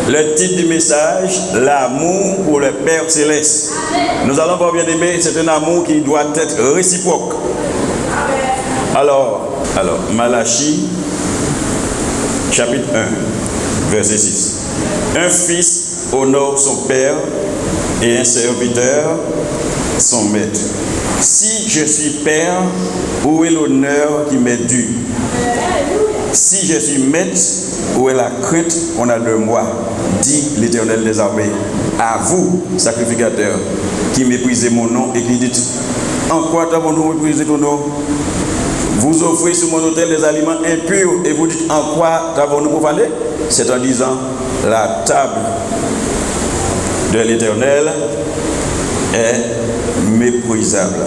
Le titre du message, l'amour pour le Père Céleste. Nous allons voir, bien aimé, c'est un amour qui doit être réciproque. Alors, Malachie, chapitre 1, verset 6. Un fils honore son père et un serviteur son maître. Si je suis père, où est l'honneur qui m'est dû? Si je suis maître, où est la crainte qu'on a de moi? Dit l'Éternel des armées. À vous, sacrificateurs, qui méprisez mon nom et qui dites: en quoi t'avons-nous méprisé ton nom? Vous offrez sur mon autel des aliments impurs et vous dites: en quoi t'avons-nous profané? C'est en disant: la table de l'Éternel est méprisable.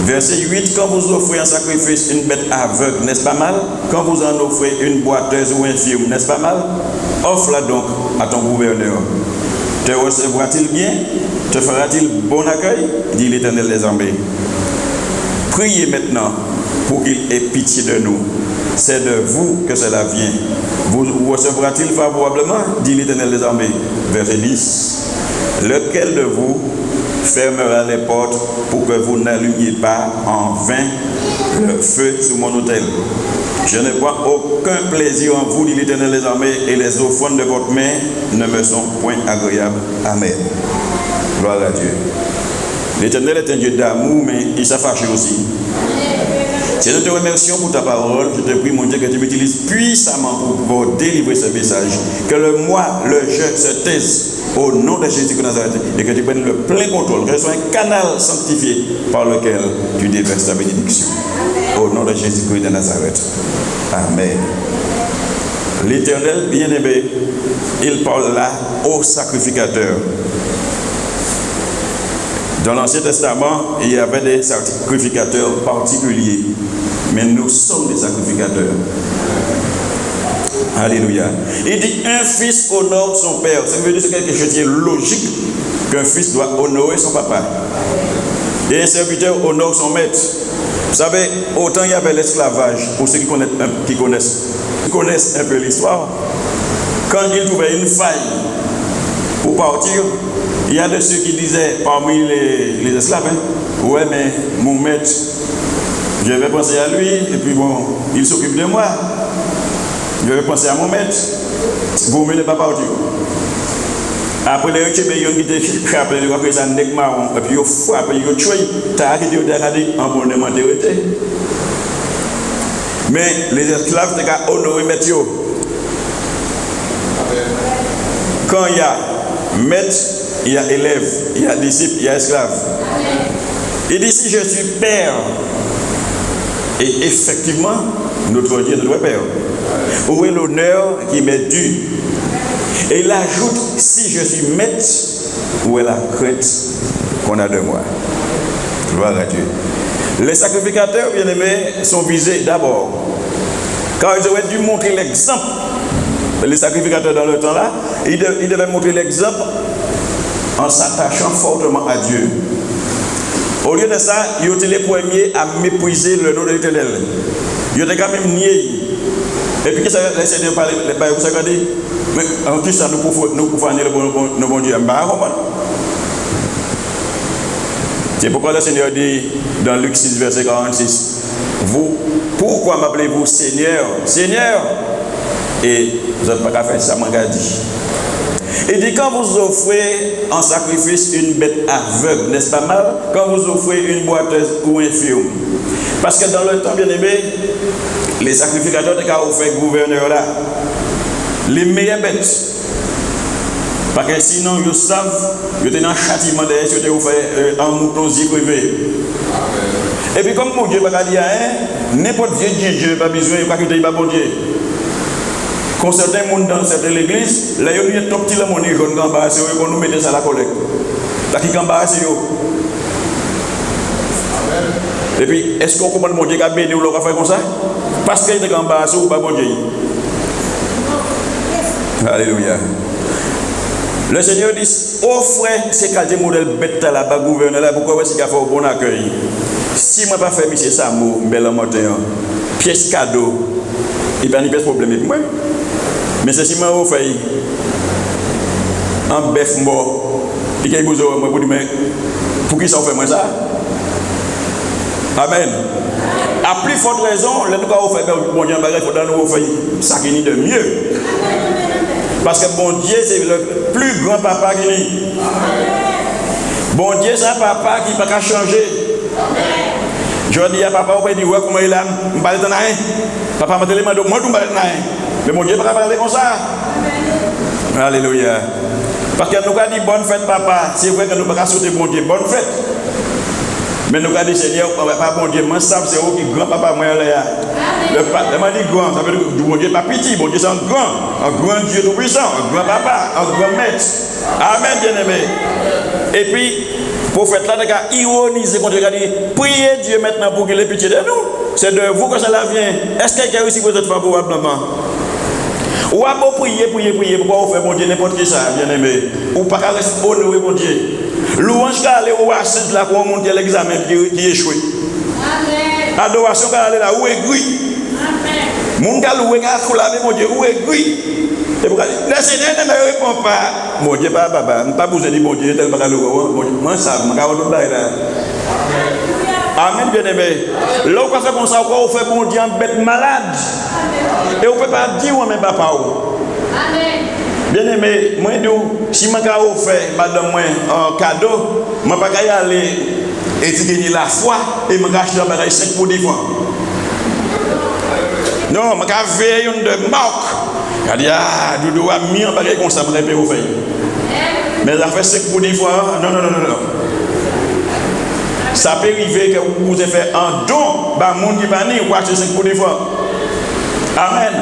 Verset 8, quand vous offrez en sacrifice une bête aveugle, n'est-ce pas mal? Quand vous en offrez une boiteuse ou infirme, n'est-ce pas mal? Offre-la donc à ton gouverneur. Te recevra-t-il bien? Te fera-t-il bon accueil? Dit l'Éternel des armées. Priez maintenant pour qu'il ait pitié de nous. C'est de vous que cela vient. Vous recevra-t-il favorablement? Dit l'Éternel des armées. Verset 10. Lequel de vous fermera les portes pour que vous n'allumiez pas en vain le feu sur mon autel? Je ne vois aucun plaisir en vous, dit l'Éternel des armées, et les offrandes de votre main ne me sont point agréables. Amen. Gloire à Dieu. L'Éternel est un Dieu d'amour, mais il s'affache aussi. Si nous te remercions pour ta parole, je te prie, mon Dieu, que tu m'utilises puissamment pour pouvoir délivrer ce message. Que le moi, le je se taise au nom de Jésus de Nazareth et que tu prennes le plein contrôle, que ce soit un canal sanctifié par lequel tu déverses ta bénédiction. Au nom de Jésus-Christ de Nazareth. Amen. L'Éternel bien-aimé, il parle là au sacrificateur. Dans l'Ancien Testament, il y avait des sacrificateurs particuliers, mais nous sommes des sacrificateurs. Alléluia. Il dit: un fils honore son père. Ça veut dire que c'est quelque chose qui est logique qu'un fils doit honorer son papa. Et un serviteur honore son maître. Vous savez, autant il y avait l'esclavage, pour ceux qui connaissent un peu l'histoire, quand ils trouvaient une faille pour partir, il y a de ceux qui disaient parmi les esclaves: ouais, mais mon maître, je vais penser à lui, et puis bon, il s'occupe de moi. Je vais penser à mon maître. Vous ne mettez pas partir. Après les Tchébéions qui étaient frappés, ils ont fait ça nec marron, et puis ils ont frappé, ils ont tué, t'as arrêté de regarder en bon démenté. Mais les esclaves, t'es qu'à honorer maître. Quand il y a maître, il y a élève, il y a disciple, il y a esclave. Il dit: si je suis père, et effectivement, notre Dieu est notre père, où est l'honneur qui m'est dû? Et il ajoute: si je suis maître, où est la crainte qu'on a de moi? Gloire à Dieu. Les sacrificateurs bien-aimés sont visés d'abord, car ils auraient dû montrer l'exemple. Les sacrificateurs dans le temps là, ils devaient montrer l'exemple en s'attachant fortement à Dieu. Au lieu de ça, ils ont été les premiers à mépriser le nom de l'Éternel. Ils ont quand même nié. Et puis, qu'est-ce que le Seigneur parle? Vous savez, mais en tout ça, nous pouvons dire le bon Dieu. C'est pourquoi le Seigneur dit dans Luc 6, verset 46, vous, pourquoi m'appelez-vous Seigneur? Seigneur! Et vous n'avez pas qu'à faire ça, m'a dit. Il dit: quand vous offrez en sacrifice une bête aveugle, n'est-ce pas mal? Quand vous offrez une boiteuse ou infirme. Parce que dans le temps, bien aimé, les sacrificateurs étaient offert gouverneur là les meilleures bêtes. Parce que sinon, ils savent, ils étaient dans le châtiment derrière, ils étaient offert un mouton privé. Et puis, comme mon Dieu va dire, n'importe vieux Dieu n'a pas besoin, il n'y a pas que Dieu, bon Dieu. Quand certains monde dans certaines églises, là, il y a un tout petit monnaie jaune en bas, c'est qu'on nous mette ça à la collecte. Là, qui en bas, c'est eux. Et puis, est-ce qu'on comprend mon Dieu qui a béni ou l'on va faire comme ça? Parce qu'il est en bas, c'est ou pas bon Dieu. Alléluia. Le Seigneur dit: offrez ces qualités modèles bêtes là, bas gouverneur là, pourquoi est-ce qu'il a fait un bon accueil? Si moi pas fait monsieur Samo, bel matin, pièce cadeau, il n'y a pas de problème pour moi. Mais c'est si moi offert, un bœuf mort. Et qu'il vous moi pour dire, mais pour qui ça fait moi ça? Amen. À plus forte raison, le nous avons fait bon Dieu, il faut nous faire ça qui est de mieux. Parce que bon Dieu, c'est le plus grand papa qui est. Bon Dieu, c'est un papa qui ne peut pas changer. Je dis à papa, on peut dire, ouais, comment il a, je ne parle pas de rien. Papa m'a dit, moi, je ne parle pas de rien. Mais mon Dieu ne peut pas parler comme ça. Alléluia. Parce que nous avons dit bonne fête, papa. C'est vrai que nous ne pouvons pas sauter bon Dieu, bonne fête. Mais nous avons dit, Seigneur, pas bon Dieu, moi, ça, c'est où qui grand papa, moi, là. Le papa, m'a dit grand, ça veut dire que bon Dieu pas petit, bon Dieu c'est un grand Dieu tout puissant, un grand papa, un grand maître. Amen, bien-aimé. Et puis, le prophète là, il a ironisé contre lui, il a dit, priez Dieu maintenant pour qu'il ait pitié de nous. C'est de vous que cela vient. Est-ce que quelqu'un réussi peut-être favorablement? Ou à beau prier, pourquoi vous faites bon Dieu n'importe qui ça, bien-aimé? Ou pas qu'à rester honoré, bon Dieu. Louange qu'à aller au assise là pour monter l'examen qui échoue. Adoration qu'à aller là où est gris. Mon gars loué qu'à collaborer, mon Dieu, où est gris. Et pourquoi le Seigneur ne me répond pas. Mon Dieu, pas papa, je ne pas besoin de dire mon Dieu, tel pas loué. Moi ça, je ne vais là. Amen, bien-aimé. Là, on fait comme ça, on fait bon Dieu en bête malade. Et on ne peut pas dire, mais papa. Amen. Bien-aimé, moi, si je fais madame un cadeau, je ne peux pas y aller et gagner la foi et je vais acheter un bagage 5 pour 10 fois. Non, je vais veiller une de marque. Je dis, ah, Doudou a mis un bagage comme ça, je vais faire. Mais ça fait 5 pour 10 fois. Non. Ça peut arriver que vous ayez fait un don, bah, le monde qui va venir, vous achetez 5 pour 10 fois. Amen.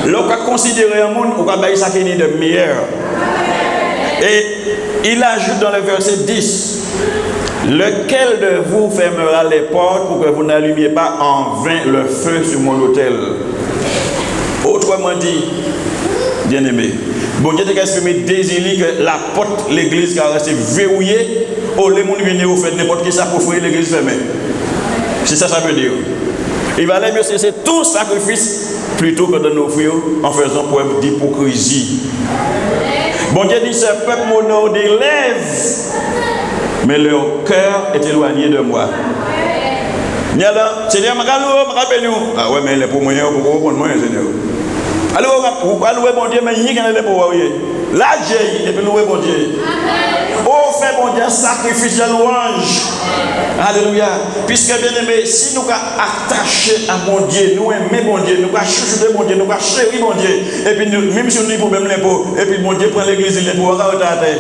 L'on va considérer un monde, on va bailler ça qui est de meilleur. Et il ajoute dans le verset 10, lequel de vous fermera les portes pour que vous n'allumiez pas en vain le feu sur mon autel? Autrement dit, bien-aimé, bon Dieu t'a exprimé désir que la porte de l'église va rester verrouillée, ou les gens viennent au fait n'importe qui ça pour faire l'église fermée. C'est ça veut dire. Il va aller mieux cesser tout sacrifice plutôt que de nous offrir en faisant preuve d'hypocrisie. Bon Dieu dit, ce peuple m'honore des lèvres, mais leur cœur est éloigné de moi. Seigneur, je ah ouais, mais il est pour moi, pour moi, Seigneur. Alors, vous pouvez louer mon Dieu, mais il y a pour vous. Là, j'ai, et puis louer mon Dieu. Oh, fait mon Dieu, sacrifice de louange. Alléluia. Puisque, bien aimé, si nous sommes attachés à mon Dieu, nous aimons mon Dieu, nous sommes chuchoter mon Dieu, nous sommes chérir mon Dieu, et puis nous, même si nous avons problème l'impôt, et puis mon Dieu prend l'église, il est pour retarder.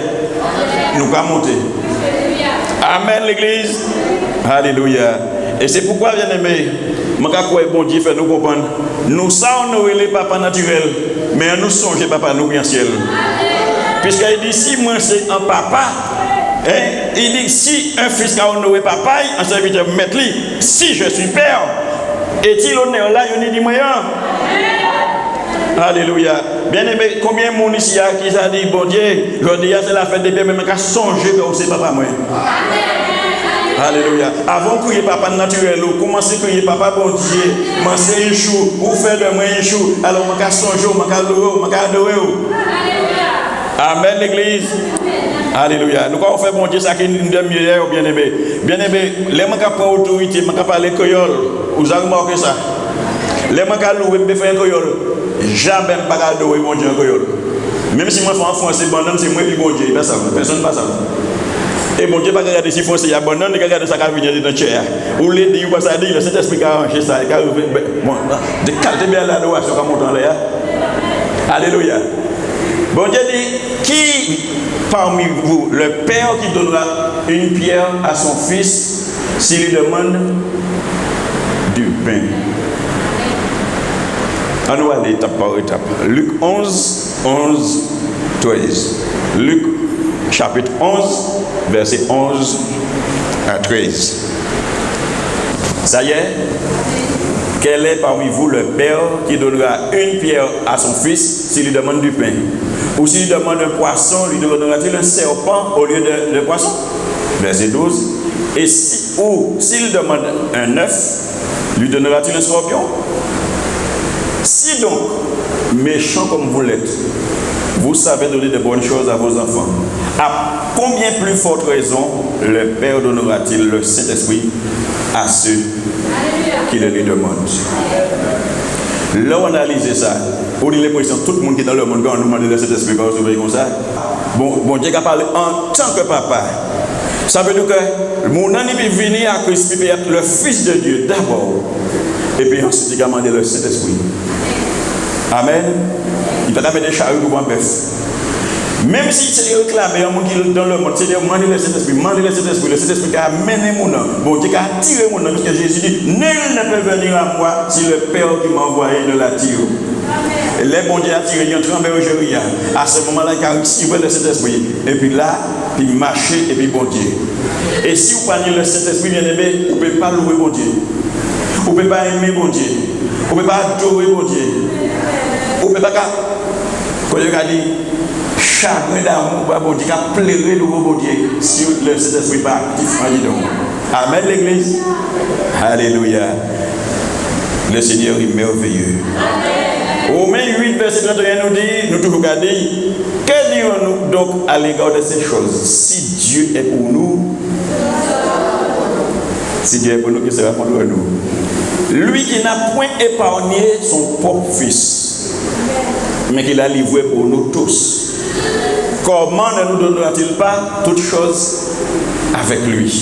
Nous sommes monter. Amen, l'église. Alléluia. Et c'est pourquoi, bien aimé, je bon Dieu fait nous comprendre. Nous sommes les papas naturels, mais nous sommes papa nous bien ciel. Puisqu'il dit si moi c'est un papa, il dit si un fils a honoré papa, un serviteur mettre lui, si je suis père, est-il honneur là, il dit moyen. Alléluia. Bien aimé, combien de monde ici qui a dit bon Dieu, je dis c'est la fête des pères, mais je songer que c'est papa moi. Alléluia. Avant de crier papa naturel, vous commencez à crier papa bon Dieu, manger un chou, vous faites de moi un chou, alors je vais songer, je vais adorer. Amen, l'église. Alléluia. Nous allons faire bon Dieu, ça qui est une demi-heure, bien aimé. Bien aimé, les gens qui prennent autorité, les gens qui parlent créole, vous avez remarqué ça. Les gens qui louent, faire un créole, jamais pas adorer mon Dieu en créole. Même si moi je fais en français, c'est moi qui bon Dieu, personne ne passe ça. Et mon Dieu, pas regarder si il y a bon, il regarde ça qui vient dans le chair. Ou les dit, ou pas ça dit, le Saint-Esprit qui a arrangé ça, de calmer bien l'adoration comme on l'air. Alléluia. Bon Dieu dit, qui parmi vous, le père qui donnera une pierre à son fils s'il lui demande du pain? On va aller étape par étape. Luc 11, 13. Luc chapitre 11, verset 11 à 13. Ça y est, quel est parmi vous le père qui donnera une pierre à son fils s'il lui demande du pain? Ou s'il lui demande un poisson, lui donnera-t-il un serpent au lieu de poisson? Verset 12. Et s'il demande un œuf, lui donnera-t-il un scorpion? Si donc, méchant comme vous l'êtes, vous savez donner de bonnes choses à vos enfants. À combien plus forte raison le Père donnera-t-il le Saint-Esprit à ceux qui le lui demandent? Là, on a analysé ça. On a l'impression que tout le monde qui est dans le monde, quand on nous demande le Saint-Esprit, quand on comme ça. Bon Dieu a parlé en tant que papa. Ça veut dire que mon ami est venu à Christ, il être le Fils de Dieu d'abord. Et puis ensuite, il a demandé le Saint-Esprit. Amen. Il va mettre des charrues pour un bœuf. Même si c'est réclamé, dans le monde, c'est demander le Saint-Esprit, le Saint-Esprit qui a amené mon nom. Bon Dieu qui a attiré mon nom, parce que Jésus dit, nul ne peut venir à moi si le Père qui m'a envoyé ne l'attire. Et les bon Dieu a attiré, il a tremblé au Jéria. À ce moment-là, il a reçu le Saint-Esprit. Et puis là, il marchait et puis bon Dieu. Et si vous parlez le Saint-Esprit bien aimé, vous ne pouvez pas louer bon Dieu. Vous ne pouvez pas aimer bon Dieu. Vous ne pouvez pas adorer bon Dieu. Vous ne pouvez pas, quand il a dit, chagrin d'amour, bon Dieu, qui a pleuré de bon Dieu, si le Saint-Esprit n'est pas actif en dedans. Amen, l'Église. Alléluia. Le Seigneur est merveilleux. Romains 8, verset 31 nous dit, nous toujours regardons, que dirons-nous donc à l'égard de ces choses? Si Dieu est pour nous, si Dieu est pour nous, qui sera contre nous? Lui qui n'a point épargné son propre Fils, mais qui l'a livré pour nous tous, comment ne nous donnera-t-il pas toutes choses avec lui?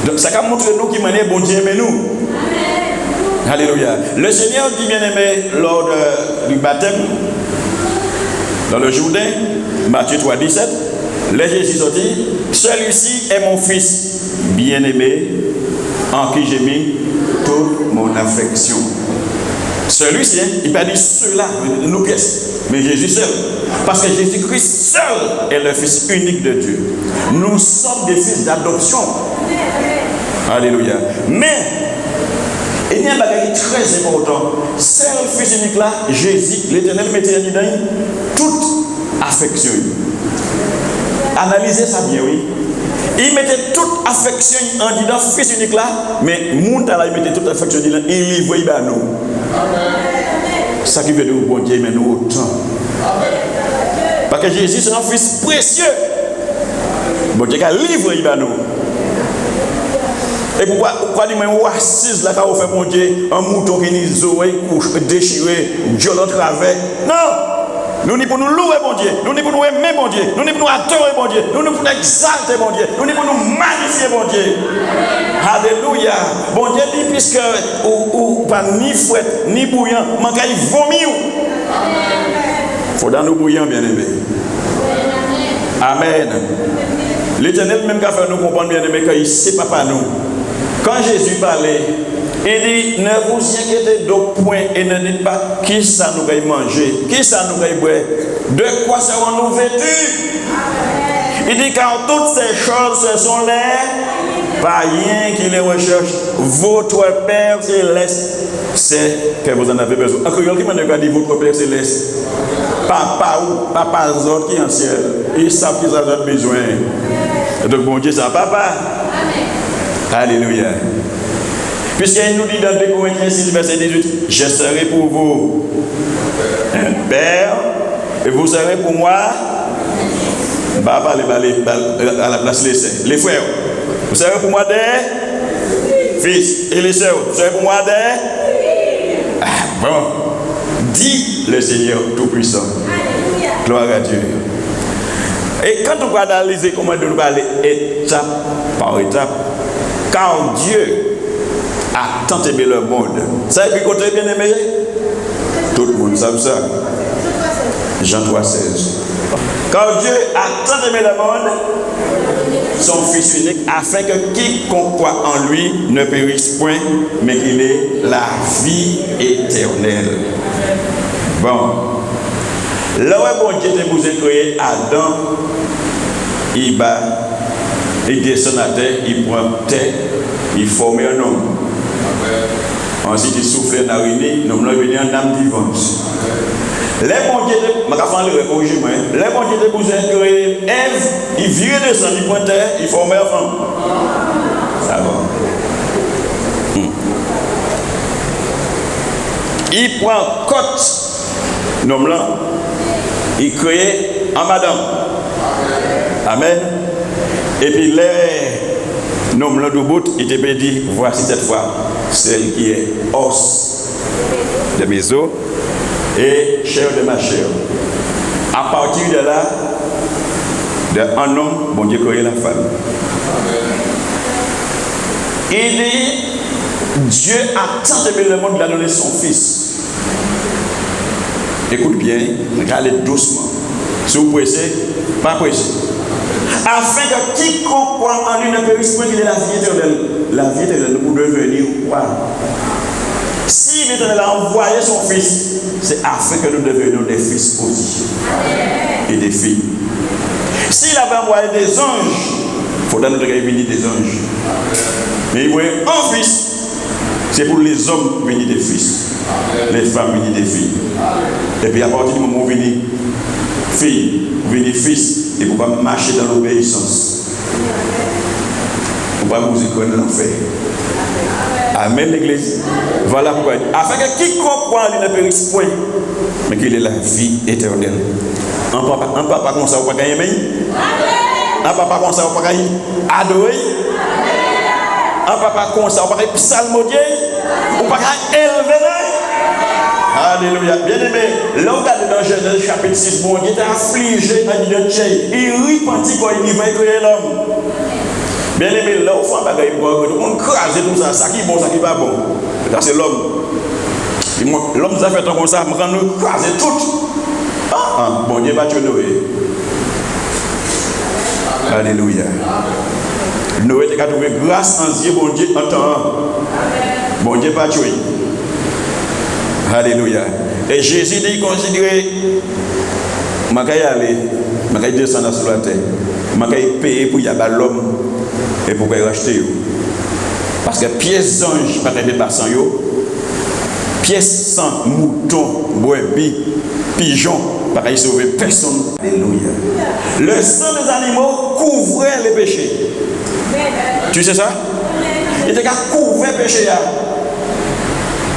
Donc ça montre nous qui manière bon Dieu mais nous. Alléluia. Le Seigneur dit bien aimé lors du baptême dans le Jourdain, Matthieu 3, 17, les Jésus ont dit, celui-ci est mon Fils bien-aimé en qui j'ai mis toute mon affection. Celui-ci, il n'a pas dit ceux-là, nos pièces, mais Jésus seul. Parce que Jésus-Christ seul est le Fils unique de Dieu. Nous sommes des fils d'adoption. Alléluia. Mais, il y a un bagage très important. C'est le Fils unique là, Jésus, l'Éternel mettait dedans toute affection. Analysez ça bien, oui. Il mettait toute affection en disant Fils unique là, mais Moutala il mettait toute affection dedans, il livrait à nous. Ça qui veut dire bon Dieu, mais nous autant. Parce que Jésus c'est un Fils précieux. Bon Dieu a livré à nous. Et pourquoi dire moi assise là quand on fait mon Dieu un mouton qui nous oreilles couche déchiré, Dieu l'en travers. Non, nous ni pour nous louer mon Dieu, nous ni pour nous aimer mon Dieu, nous ni pour nous adorer mon Dieu, nous ni pour nous exalter mon Dieu, nous ni pour nous magnifier mon Dieu. Alléluia. Bon Dieu dit puisque ou pas ni fouette ni bouillant, manque il vomir. Faut dans nous bouillant bien aimé. Amen. L'Éternel même qu'a fait nous comprendre bien aimé qu'il sait pas nous. Quand Jésus parlait, il dit, ne vous inquiétez donc point et ne dites pas qui ça nous va manger, qui ça nous va boire, de quoi serons-nous vêtus? Il dit, car toutes ces choses, ce sont les païens qui les recherchent. Votre Père céleste, c'est que vous en avez besoin. En créole, qui m'a dit votre Père céleste? Papa ou papa autres qui est en ciel, ils savent qu'ils ont besoin. Donc, bon Dieu, ça papa. Alléluia. Puisqu'il nous dit dans 2 Corinthiens 6, verset 18, je serai pour vous un père et vous serez pour moi. Bah, à la place les frères. Vous serez pour moi des fils et les sœurs. Vous serez pour moi des. Bon. Dit le Seigneur Tout-Puissant. Gloire à Dieu. Et quand on va analyser comment nous va aller étape par étape, car Dieu a tant aimé le monde. Ça a été côté bien aimé? Tout le monde sait ça. Jean 3, 16. Car Dieu a tant aimé le monde, son Fils unique, afin que quiconque croit en lui ne périsse point, mais qu'il ait la vie éternelle. Bon. Là où bon Dieu vous a créé Adam, il bat, il descend à terre, il prend terre, il forme un homme. Ensuite, il souffle dans l'urine, l'homme est devenu une âme vivante. Les bons dieux, je vais faire le corrigement. Les bons dieux vous a créé Ève, il vire descend, il prend terre, il forme un femme. Ça va. Il prend côte Nom là, il créé en madame. Amen. Et puis les noms là de bout, il te dit, voici cette fois celle qui est os de mes os et chair de ma chair. À partir de là, d'un homme, bon Dieu créé la femme. Il dit, Dieu a tant aimé le monde qu'il a donné son fils. Écoute bien, regardez doucement. Si vous pressez, pas pressé. Afin que quiconque croit en lui ne périsse point, qu'il ait la vie éternelle. La vie éternelle pour devenir quoi? Si l'Éternel a envoyé son fils, c'est afin que nous devenions des fils aussi. Et des filles. S'il avait envoyé des anges, il faudrait nous venir des anges. Mais il voyait un fils, c'est pour les hommes venir des fils, les femmes venir des filles. Et puis à partir du moment où venir fille, venir fils, et pour pas marcher dans l'obéissance. Pour pas vous écouter dans l'enfer. Amen l'église. Voilà pourquoi. Afin que quiconque croit en lui ne périsse point, mais qu'il ait la vie éternelle. Un papa comme ça, on ne peut pas aimer. Un papa comme ça, on ne peut pas adorer. Un papa comme ça, on ne peut pas psalmodier. On ne peut pas élever. Alléluia. Bien aimé, là on regarde dans Genèse chapitre 6, bon Dieu était affligé à l'identité. Il repentit quand il va créer l'homme. Bien aimé, là, au fond, tout le monde crase tout ça, ça qui est bon, ça qui n'est pas bon. Ça, c'est l'homme. L'homme nous a fait comme ça, nous nous craser tout. Bon Dieu va tuer Noé. Alléluia. Noé a trouvé grâce en Dieu, bon Dieu, en temps. Bon Dieu va tuer. Alléluia. Et Jésus dit, considérez, je vais aller, je vais descendre sur la terre, je vais payer pour y avoir l'homme. Et pour racheter. Parce que pièces anges, pas de passant, pièces sans mouton, brebis, pigeons, pas de sauver personne. Alléluia. Le sang des animaux couvrait les péchés. Tu sais ça? Il était qu'à couvrir les péchés.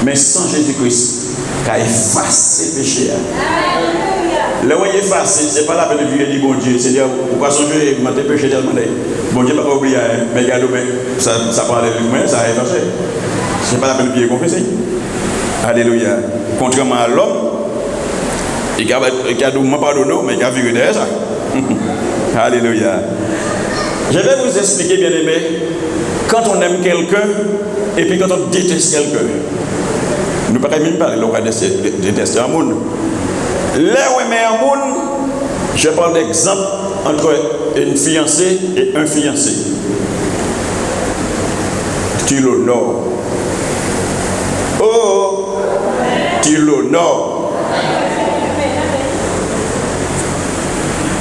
Mais sans Jésus-Christ, qu'à effacer les péchés. Le voyez effacer, ce n'est pas la peine de vivre du bon Dieu. C'est-à-dire, pourquoi songer, je m'ai péché tellement. Bon Dieu, pas oublier, mais regardez, ça parle de lui-même, ça a effacé. Ce n'est pas la peine de vivre confesser. Alléluia. Contrairement à l'homme, il a pardonné, mais il a viré derrière ça. Alléluia. Je vais vous expliquer, bien aimé, quand on aime quelqu'un et puis quand on déteste quelqu'un. Nous ne pouvons pas même parler de détester un monde. Là où aimer un monde, je parle d'exemple entre une fiancée et un fiancé. Tu l'honores. Oh, tu l'honores.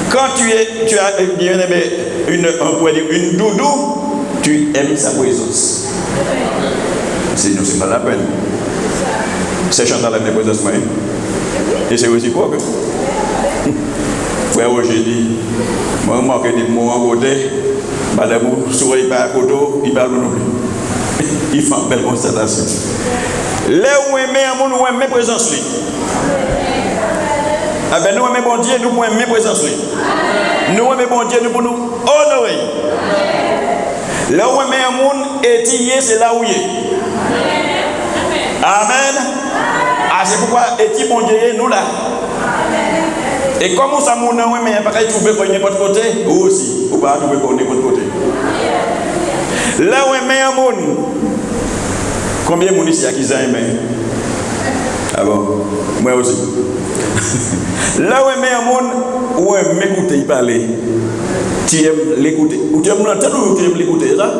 Quand tu as bien aimé une doudou, tu aimes sa présence. Sinon, ce n'est pas la peine. C'est Chantal la présence. Et c'est aussi quoi que frère Roger dit, moi je marque des mots en côté, madame sourit pas à côté, il parle non plus. Il fait une belle constatation. Là où aimer un monde, nous aimons présence. Ah ben nous aimons bon Dieu, nous pouvons aimer présence. Nous aimons bon Dieu, nous pouvons nous honorer. Là où aimer un monde, étillé, c'est là où il est. Amen. Ah, c'est pourquoi est-il bon Dieu nous là? Et comment ça mon nom mais pas trouver quoi n'importe côté ou aussi ou pas trouver quoi n'importe côté. Là où est un monde. Combien de monde ici qui a aimé? Ah bon, moi aussi. Là où est un monde où m'écouter il parler. Tu aimes l'écouter. Ou tu aimes l'entendre ou tu aimes l'écouter ça?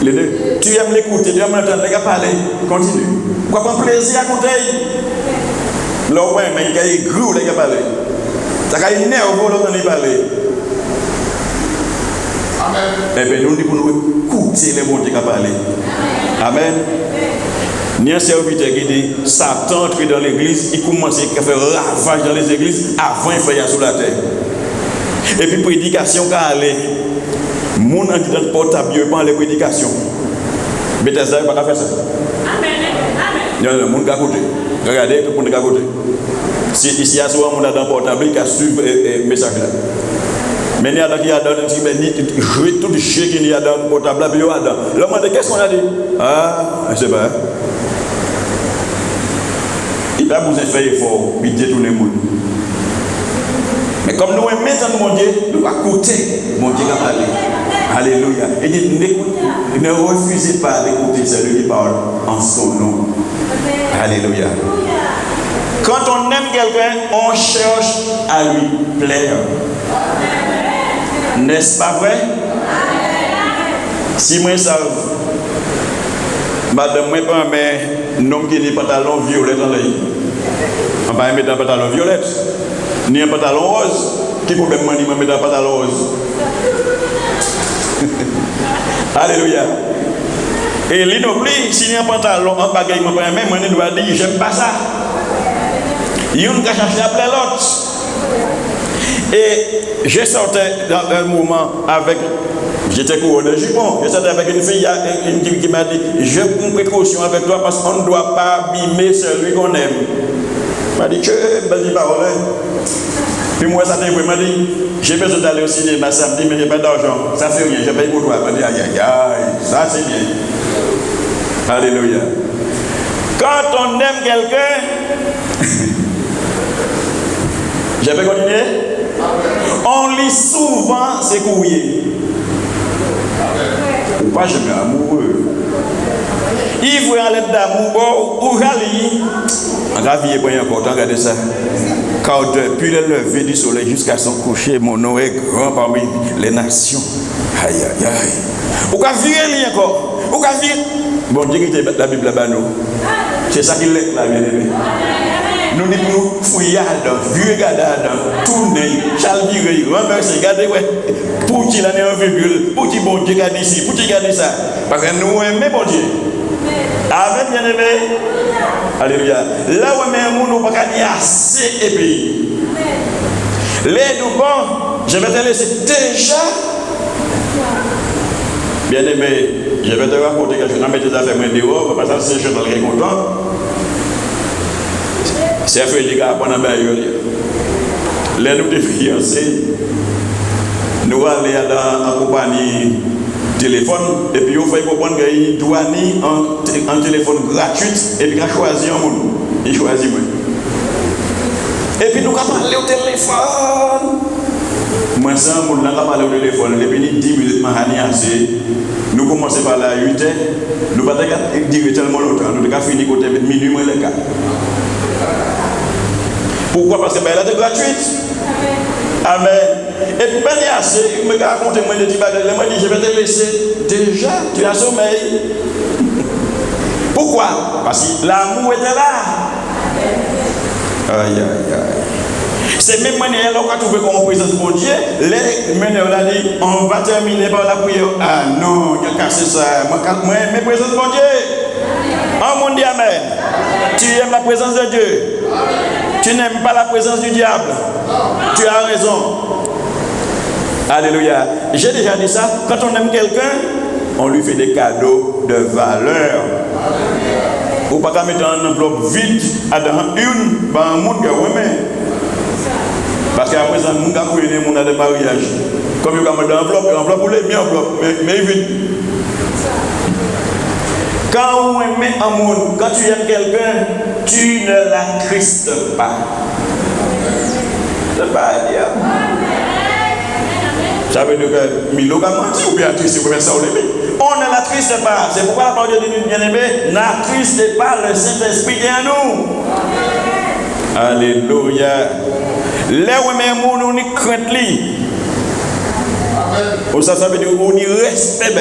Les deux. Tu aimes l'écouter, tu aimes l'entendre, les gars parler. Continue. Quoi prendre plaisir à écouter. Là où mais il y a des gros, les gars parler. Ça a une nerve pour l'entendre parler. Amen. Eh bien, nous disons pour nous écouter les bons qui parler. Amen. Ni un serviteur qui dit Satan entre dans l'église, il commence à faire ravage dans les églises avant de faire sur la terre. Et puis, prédication, quand elle est, mon dit dans le portable, il prend les prédications. Bethesda, il ne va pas faire ça. Amen. Amen. Il y a le monde à côté. Regardez, tout le monde à côté. Si ici, il y a souvent un monde dans le portable qui a suivi le message là. Mais il y a dans qui a dans le jouer tout le chien qu'il y a dans le portable là, puis il y a dans. L'homme dit qu'est-ce qu'on a dit? Ah, je ne sais pas. Il a besoin de faire effort pour détourner le monde. Mais comme nous aimons mon Dieu, nous allons écouter mon Dieu qui parle. Alléluia. Et ne refusez pas d'écouter celui qui parle en son nom. Alléluia. Quand on aime quelqu'un, on cherche à lui plaire. N'est-ce pas vrai? Si moi savais, madame, moi pas un homme qui a des pantalons violets dans l'œil. On va mettre un pantalon violet, ni un pantalon rose. Qui problème moi, je mettre un pantalon rose? Alléluia. Et l'inoublie, s'il y a un pantalon en bagaille, moi je dois dire, j'aime pas ça. Il y a une qui a cherché à plaire l'autre. Et je sortais dans un moment avec, j'étais couronné de jupon, je sortais avec une fille qui m'a dit, je prends précaution avec toi parce qu'on ne doit pas abîmer celui qu'on aime. Elle m'a dit, que belle parole. Puis moi, ça m'a dit, j'ai besoin d'aller au cinéma samedi, mais je n'ai pas d'argent. Ça fait rien, je paye pour toi. Elle m'a dit, aïe, aïe, aïe, ça c'est bien. Alléluia. Quand on aime quelqu'un, je vais continuer. On lit souvent ses courriers. Ou pas jamais amoureux. Il faut en lettre d'amour ou rallye. Ravier pour important, regardez ça. Car depuis le lever du soleil jusqu'à son coucher, mon nom est grand parmi les nations. Aïe, aïe, aïe. Ou qu'à virer encore. Ou qu'à virer. Bon Dieu qui la Bible là-bas, nous. C'est ça qu'il est là, bien aimé. Nous disons, fouillade, vieux gadade, tourner, chalvirer, renverser, regardez, ouais. Pour qu'il en ait un virgule, pour qu'il bon Dieu garde ici, pour qu'il garde ça. Parce que nous aimons bon Dieu. Amen, bien aimé. Alléluia. Là où on ne peut pas dire assez épais. Les nous bon, je vais te laisser déjà. Bien aimé, je vais te raconter quelque chose. Je vais te faire mes dehors, parce que c'est je suis content. C'est fait les gars pendant la les nous de fiancés, nous allons en compagnie téléphone et puis on fait comprendre qu'il doit ni un téléphone gratuit et puis il choisit un monde. Il choisit moi. Et puis nous allons parler au téléphone. Moi, ça, nous allons parler au téléphone. Et puis 10 minutes, nous commençons par la 8h. Nous ne pouvons pas dire tellement longtemps. Nous devons finir côté minuit, moins les 4. Pourquoi? Parce que elle est gratuite. Amen. Et puis, ben, il y a assez. Il me raconte, moi, je dis, je vais te laisser. Déjà, tu as sommeil. Pourquoi? Parce que l'amour était là. Aïe, aïe, aïe. C'est même manière là qu'on a trouvé qu'on présence mon Dieu. Les meneurs là dit, on va terminer par la prière. Ah non, il a cassé ça. Moi, mes présences mon Dieu. Oh mon Dieu, amen. Tu aimes la présence de Dieu. Tu n'aimes pas la présence du diable. Tu as raison. Alléluia. J'ai déjà dit ça. Quand on aime quelqu'un, on lui fait des cadeaux de valeur. Ou pas qu'à mettre un enveloppe vide à dans une, dans un monde que vous aimez. Parce qu'à présent, nous avons des gens de mariage. Comme il y a une enveloppe pour les miens, mais vite. Quand on aime un monde, quand tu aimes quelqu'un, tu ne l'attristes pas. C'est pas à dire. Ça veut dire que Milo a menti ou bien triste, vous ça au début. On ne l'attriste pas. C'est pourquoi la parole de Dieu bien aimé, n'attristez pas le Saint-Esprit qui est en nous. Alléluia. Là où même on y crainte lui. Ça veut dire qu'on y respecte.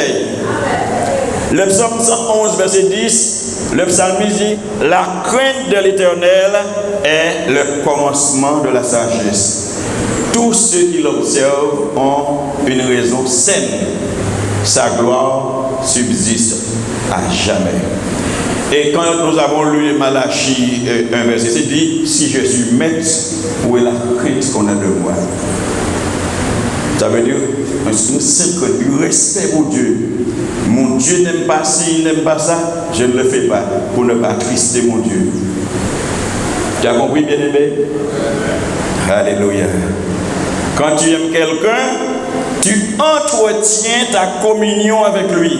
Le psaume 111, verset 10, le psalmiste dit, la crainte de l'Éternel est le commencement de la sagesse. Tous ceux qui l'observent ont une raison saine. Sa gloire subsiste à jamais. Et quand nous avons lu Malachie 1 verset, c'est dit, si je suis maître, où est la crainte qu'on a de moi? Ça veut dire un simple respect pour Dieu. Mon Dieu n'aime pas ci, il n'aime pas ça, je ne le fais pas pour ne pas attrister mon Dieu. Tu as compris, bien-aimé? Alléluia. Quand tu aimes quelqu'un, tu entretiens ta communion avec lui.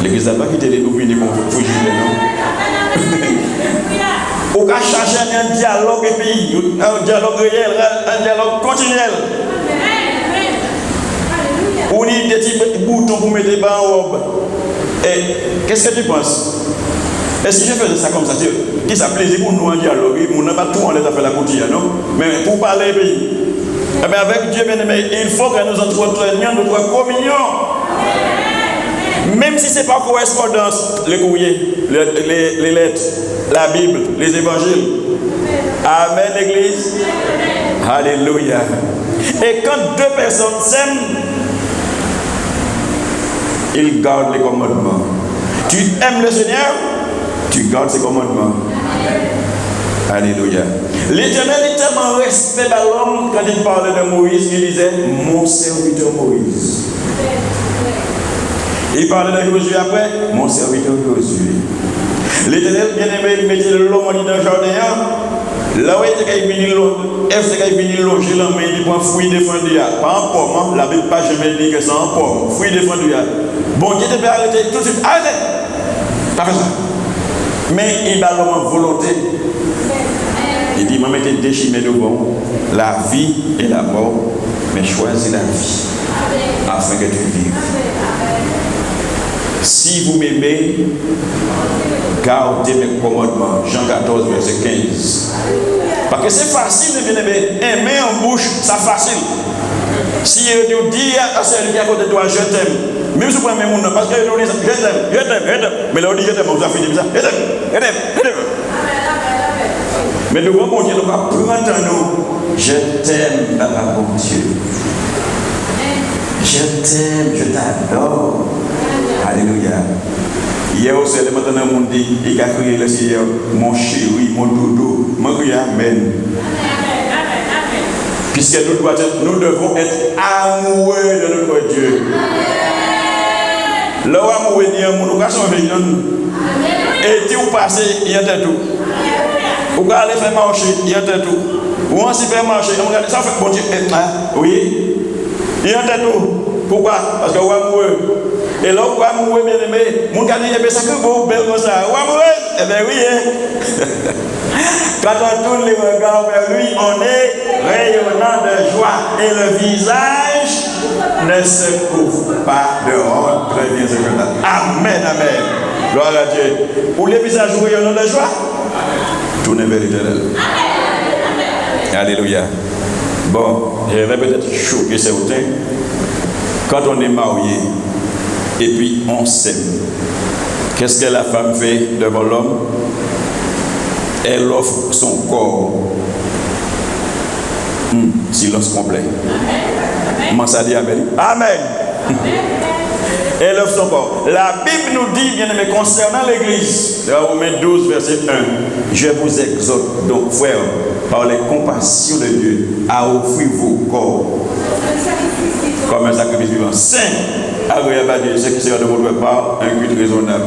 L'église n'a pas quitté les nouveaux pour fouiller, non? Ou qu'à chercher un dialogue et puis un dialogue réel, un dialogue continuel. Ou ni des petits boutons pour mettre des en robe. Et qu'est-ce que tu penses? Et si je faisais ça comme ça, qui ça plaisir pour nous en dialogue, nous n'a pas tout en l'état fait la coutille, non? Mais pour parler, eh bien avec Dieu, bien aimé, il faut que nous entretenions notre communion. Même si ce n'est pas correspondance, les courriers, les lettres, la Bible, les évangiles. Amen, l'église. Alléluia. Et quand deux personnes s'aiment, ils gardent les commandements. Tu aimes le Seigneur, tu gardes ses commandements. Alléluia. L'Éternel est tellement respecté par l'homme quand il parlait de Moïse, il disait mon serviteur Moïse. Il parlait de Josué après, mon serviteur Josué. L'Éternel bien-aimé, il mettait l'homme dans le jardin. Là où il est venu loger la main, il prend fruit défendu. Pas en pomme, la Bible pas jamais dit que c'est en pomme. Fruit défendu. Bon Dieu devait arrêter tout de suite. Arrêtez! Pas fait ça. Mais il a l'homme en volonté. Il dit, maman, t'es déchiré devant la vie et la mort, mais choisis la vie afin que tu vives. Si vous m'aimez, gardez mes commandements. Jean 14, verset 15. Parce que c'est facile de bien aimer. Aimer en bouche, c'est facile. Si tu dis à celui qui est à côté de toi, je t'aime. Même si vous prenez mon nom, parce que je dis, je t'aime. Mais là, on dit, je t'aime, on a fini ça. Je t'aime. Mais nous, bon Dieu, nous allons prendre nous. Je t'aime, papa, bon Dieu. Je t'aime, je t'adore. Alléluia. Hier aussi, le matin, on dit, il a crié le Seigneur, mon chéri, mon doudou. Moi, je dis Amen. Puisque nous devons être amoureux de notre Dieu. Là où amoureux dit, nous allons changer. Et si vous passez, il y a tout. Vous allez faire marcher, il y a tout. Ou on s'y fait marcher, on regarde ça, fait bon Dieu. Oui, il y a tout. Pourquoi? Parce que vous êtes amoureux. Et là, vous êtes amoureux, bien aimé. Mon gars dit, eh bien, ça que vous belle comme ça. Vous êtes amoureux? Eh bien, oui. Hein? Quand on tourne les regards vers lui, on est rayonnant de joie. Et le visage ne se couvre pas de honte. Très bien, c'est comme ça. Amen, amen. Gloire à Dieu. Pour les visages rayonnants de joie, tournez vers l'Éternel. Alléluia. Bon, je vais peut-être choquer certains. Quand on est marié et puis on s'aime, qu'est-ce que la femme fait devant l'homme? Elle offre son corps. Silence complet. Comment ça dit Amen? Amen. Elle offre son corps. La Bible nous dit, bien aimé, concernant l'Église, dans Romains 12, verset 1, je vous exhorte donc, frères, par les compassions de Dieu, à offrir vos corps comme un sacrifice vivant, saint, agréable à Dieu, ce qui sera de votre part un culte raisonnable.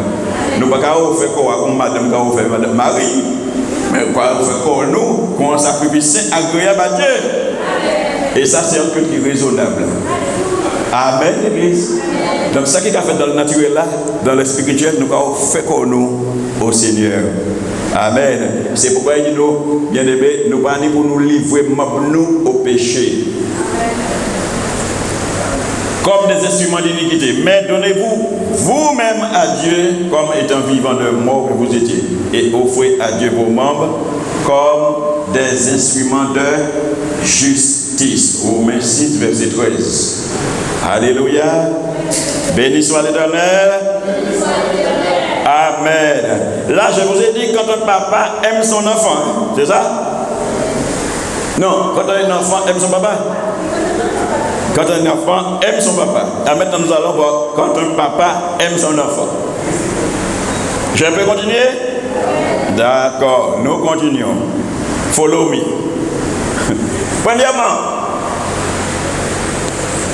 Nous ne pouvons pas offrir corps comme madame, quand offrir madame Marie, mais nous pouvons offrir corps nous, comme un sacrifice saint, agréable à Dieu. Et ça, c'est un culte qui est raisonnable. Amen, l'Église. Donc, ça qui est fait dans le naturel là, dans le spirituel, nous avons fait comme nous au Seigneur. Amen. C'est pourquoi il dit nous, bien aimés, nous pas pour nous livrer nous au péché. Comme des instruments d'iniquité. Mais donnez-vous vous-même à Dieu comme étant vivant de mort que vous étiez. Et offrez à Dieu vos membres comme des instruments de justice. Romains 6, verset 13. Alléluia. Béni soit l'Éternel. Amen. Là, je vous ai dit, quand un papa aime son enfant, c'est ça? Non, quand un enfant aime son papa. Quand un enfant aime son papa. Et maintenant, nous allons voir quand un papa aime son enfant. Je peux continuer? D'accord, nous continuons. Follow me. Premièrement,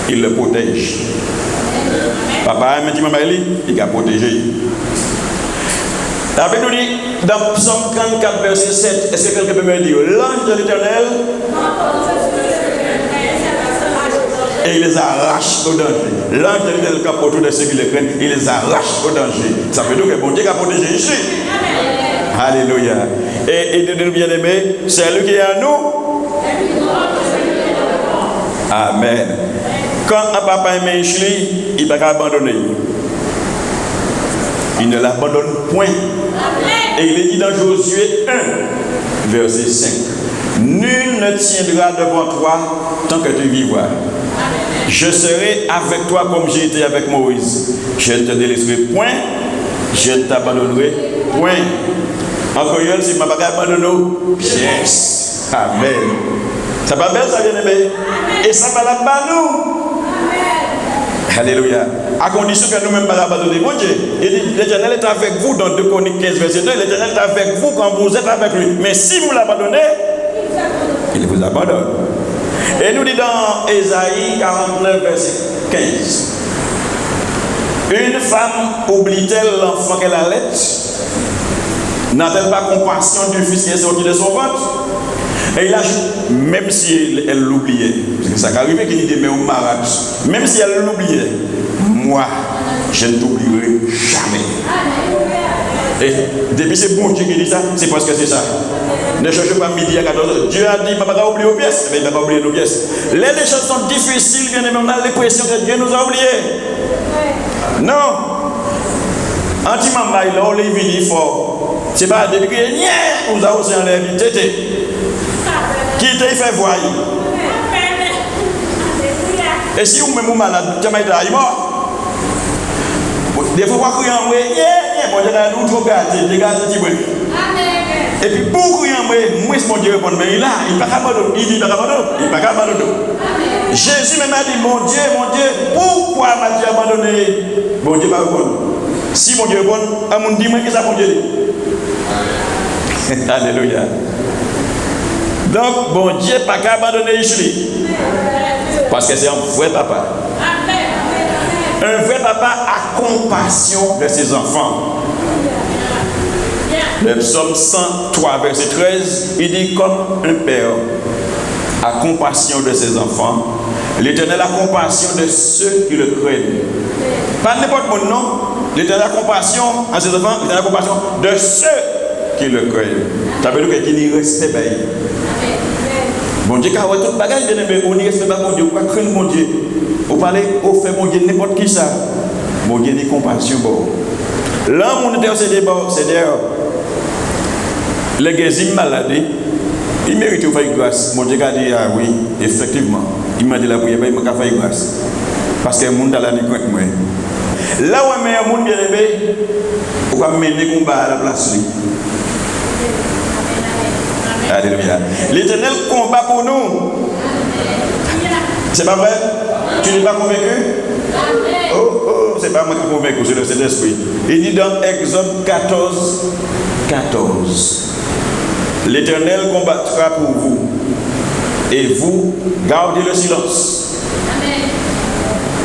il le protège. Papa aime dit maman il a protégé. La Bible nous dit dans Psaume 34 verset 7, est-ce que quelqu'un peut me dire l'ange de l'Éternel et il les arrache au danger. L'ange de l'Éternel cap autour de ceux qui les craignent, il les arrache au danger. Ça veut dire que bon Dieu a protégé ici. Alléluia. Et de bien aimé, c'est lui qui est à nous. Amen. Quand un papa aime Ishli, il ne va pas abandonner. Il ne l'abandonne point. Et il est dit dans Josué 1, verset 5. Nul ne tiendra devant toi tant que tu vivras. Je serai avec toi comme j'ai été avec Moïse. Je ne te délaisserai point, je ne t'abandonnerai point. Encore une fois, si je ne m'abandonne pas, yes. Amen. Ça va bien, ça bien aimé. Et ça va là-bas nous. Alléluia. À condition que nous-mêmes ne pas abandonner mon Dieu. Il dit l'Éternel est avec vous dans 2 Chroniques 15, verset 2. L'Éternel est avec vous quand vous êtes avec lui. Mais si vous l'abandonnez, il vous abandonne. Et nous dit dans Ésaïe 49, verset 15. Une femme oublie-t-elle l'enfant qu'elle allait? N'a-t-elle pas compassion du fils qui est sorti de son ventre? Et il ajoute, même si elle l'oubliait, parce que ça peut arriver qu'il dit, mais au marade, même si elle l'oubliait, moi, je ne t'oublierai jamais. Et depuis c'est bon Dieu qui dit ça, c'est parce que c'est ça. Ne cherchez pas midi à 14h. Dieu a dit, il ne va pas oublier aux pièces, mais il ne va pas oublier nos pièces. Les choses sont difficiles, bien aimé, on a l'impression que Dieu nous a oubliés. Non. Anti-mamba, il a oublié, il fort. C'est pas depuis que nous avons aussi en l'air, qui te fait voir. Et si vous même malade, tu m'as dit mort. Des fois, vous criez en moi, bon, je vais trop gâter, les gars, c'est bon. Et puis, pour crier en moi, mon Dieu répond, mais il a, il n'est pas capable, il dit, il n'est pas capable. Jésus même a dit, mon Dieu, pourquoi m'as-tu abandonné? Mon Dieu va répondre. Si mon Dieu répond, à mon dit, mais qu'est-ce que ça, mon Dieu dit? Alléluia. Donc, bon Dieu n'a pas qu'à abandonner Ishli. Parce que c'est un vrai papa. Un vrai papa a compassion de ses enfants. Le psaume 103, verset 13, il dit comme un père a compassion de ses enfants, l'Éternel a compassion de ceux qui le craignent. Pas n'importe mon nom, l'Éternel a compassion à ses enfants, l'Éternel a compassion de ceux qui le craignent. Ça veut dire qu'il y respecte. Bon Dieu, quand on a tout le bagage, on n'y respecte pas mon Dieu, on va craindre mon Dieu. On parle, on fait mon Dieu n'importe qui ça. Mon Dieu n'a compassion. Là, mon Dieu, c'est d'ailleurs, les gars, malades, ils méritent de faire grâce. Mon Dieu a dit, ah oui, effectivement, il m'a dit la prière, il m'a fait grâce. Parce que le monde a la nique moi. Là où il y a un monde bien aimé, on va mener le combat à la place. Alléluia. L'Éternel combat pour nous. C'est pas vrai? Tu n'es pas convaincu? Oh, c'est pas moi qui suis convaincu, c'est le Saint-Esprit. Il dit dans Exode 14, 14. L'Éternel combattra pour vous. Et vous, gardez le silence.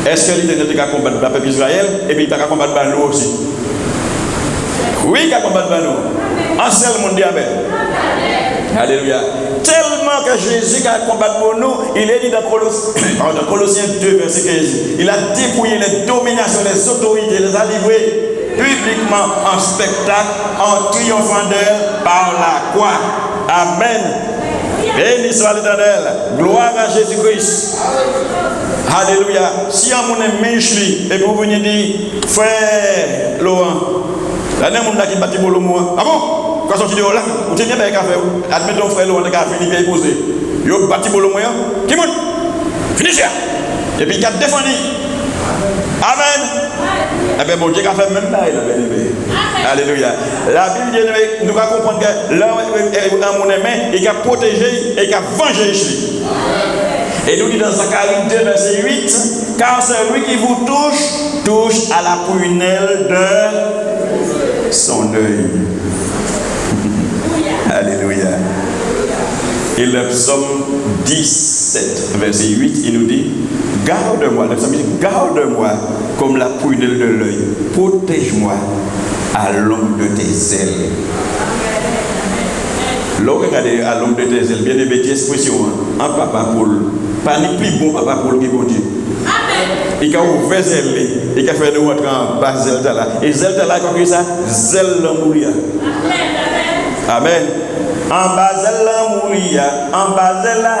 Est-ce que l'Éternel va combattre le peuple d'Israël? Et puis il va combattre nous aussi. Oui, il va combattre nous. En seul monde dit Amen. Alléluia. Tellement que Jésus a combattu pour nous, il est dit dans Colossiens 2, verset 15, il a dépouillé les dominations, les autorités, les a livrées publiquement en spectacle, en triomphant d'elle par la croix. Amen. Béni soit l'Éternel. Gloire à Jésus-Christ. Alléluia. Si on est méchli, et vous venez dire, frère Laurent, la même monde qui bâtit pour le mois. Ah bon? Quand on dit là, vous tenez bien café, admettons frère Laurent, qui a fini bien posé. Vous bâti pour le moyen. Qui monte? Finissez. Et puis il a défendu. Amen. Eh bien, bon Dieu a fait même pas, il a bien aimé. Alléluia. La Bible dit, nous allons comprendre que là où mon aimé, il a protégé et il a vengé ici. Et nous dit dans Zacharie 2, verset 8, car celui qui vous touche à la prunelle de son œil. Alléluia. Et le psaume 17, verset 8, il nous dit, garde-moi, le psaume dit, garde-moi comme la prunelle de l'œil, protège-moi à l'ombre de tes ailes. Lorsque regardez à l'ombre de tes ailes, bien aimé, expression, un papa pour pas ni plus bon papa pour le bon Dieu. Il a ouvert zèle, il a fait nous rentrer en bas zèle là. Et zèle là, comme ça, zèle mourir. Amen. En bas zèle mourir, en bas zèle là.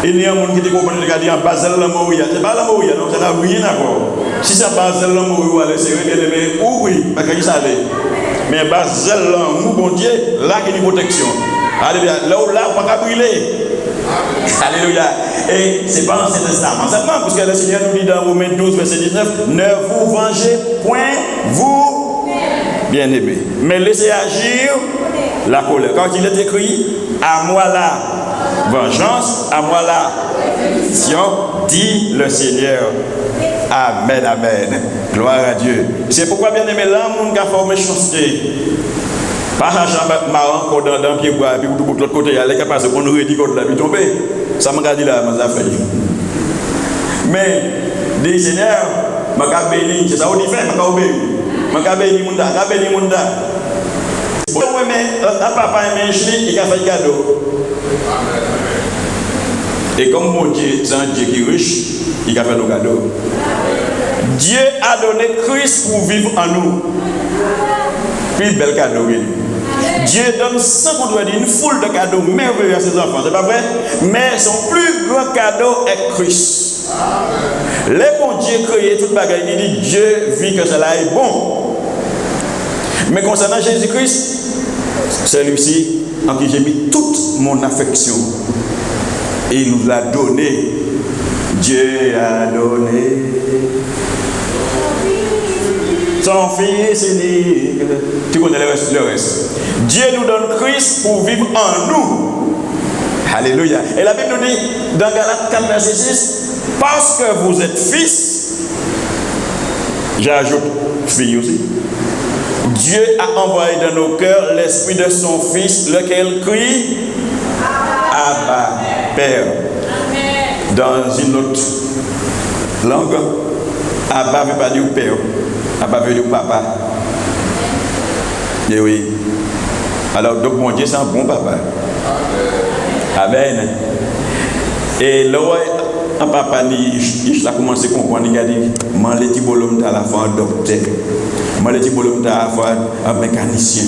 Il y a un monde qui dit qu'on peut regarder en bas zèle mourir. C'est pas la mourir, non, ça n'a rien à voir. Si ça bas zèle mourir, c'est bien aimé, oui, parce que ça allait. Mais bas zèle mou bon Dieu, là il y a une protection. Alléluia. Là où là, on ne peut pas brûler. Alléluia. Et c'est pas dans cet testament seulement, puisque le Seigneur nous dit dans Romains 12, verset 19, ne vous vengez point, vous bien-aimés, mais laissez agir la colère. Quand il est écrit, à moi la vengeance, à moi la protection, dit le Seigneur. Amen, amen. Gloire à Dieu. C'est pourquoi, bien-aimé, l'amour qui a formé méchanceté. Pas un marrant qu'on dans le pied bois, puis tout de l'autre côté, il y a les capables qu'on aurait dit qu'on l'a vu tomber. Ça m'a dit là, ma affaire. Mais, des seigneurs, ma béni, c'est ça qu'on dit fait, ma béni. Ma béni, mon da, ma béni, mon da. Bon, mais un papa et un chien, il a fait cadeau. Et comme mon Dieu, c'est un Dieu qui est riche, il a fait nos cadeaux. Dieu a donné Christ pour vivre en nous. Puis, bel cadeau, oui. Dieu donne sans contredire une foule de cadeaux merveilleux à ses enfants, c'est pas vrai? Mais son plus grand cadeau est Christ. Les bons Dieu créé toute bagaille, il dit Dieu vit que cela est bon. Mais concernant Jésus-Christ, c'est lui-ci en qui j'ai mis toute mon affection. Et il nous l'a donné. Dieu a donné son fils unique. Tu connais le reste. Dieu nous donne Christ pour vivre en nous. Alléluia. Et la Bible nous dit dans Galates 4, verset 6, parce que vous êtes fils, j'ajoute fille aussi, Dieu a envoyé dans nos cœurs l'esprit de son fils, lequel crie Abba, Père. Dans une autre langue, Abba ne veut pas dire père. Abba veut dire papa. Et oui. Alors, donc, mon Dieu, c'est un bon papa. Amen. Et là, un papa, il a commencé à comprendre. Il a dit, moi, les petits bolons, à la fois un docteur. Moi, les petits bolons, à la fois un mécanicien.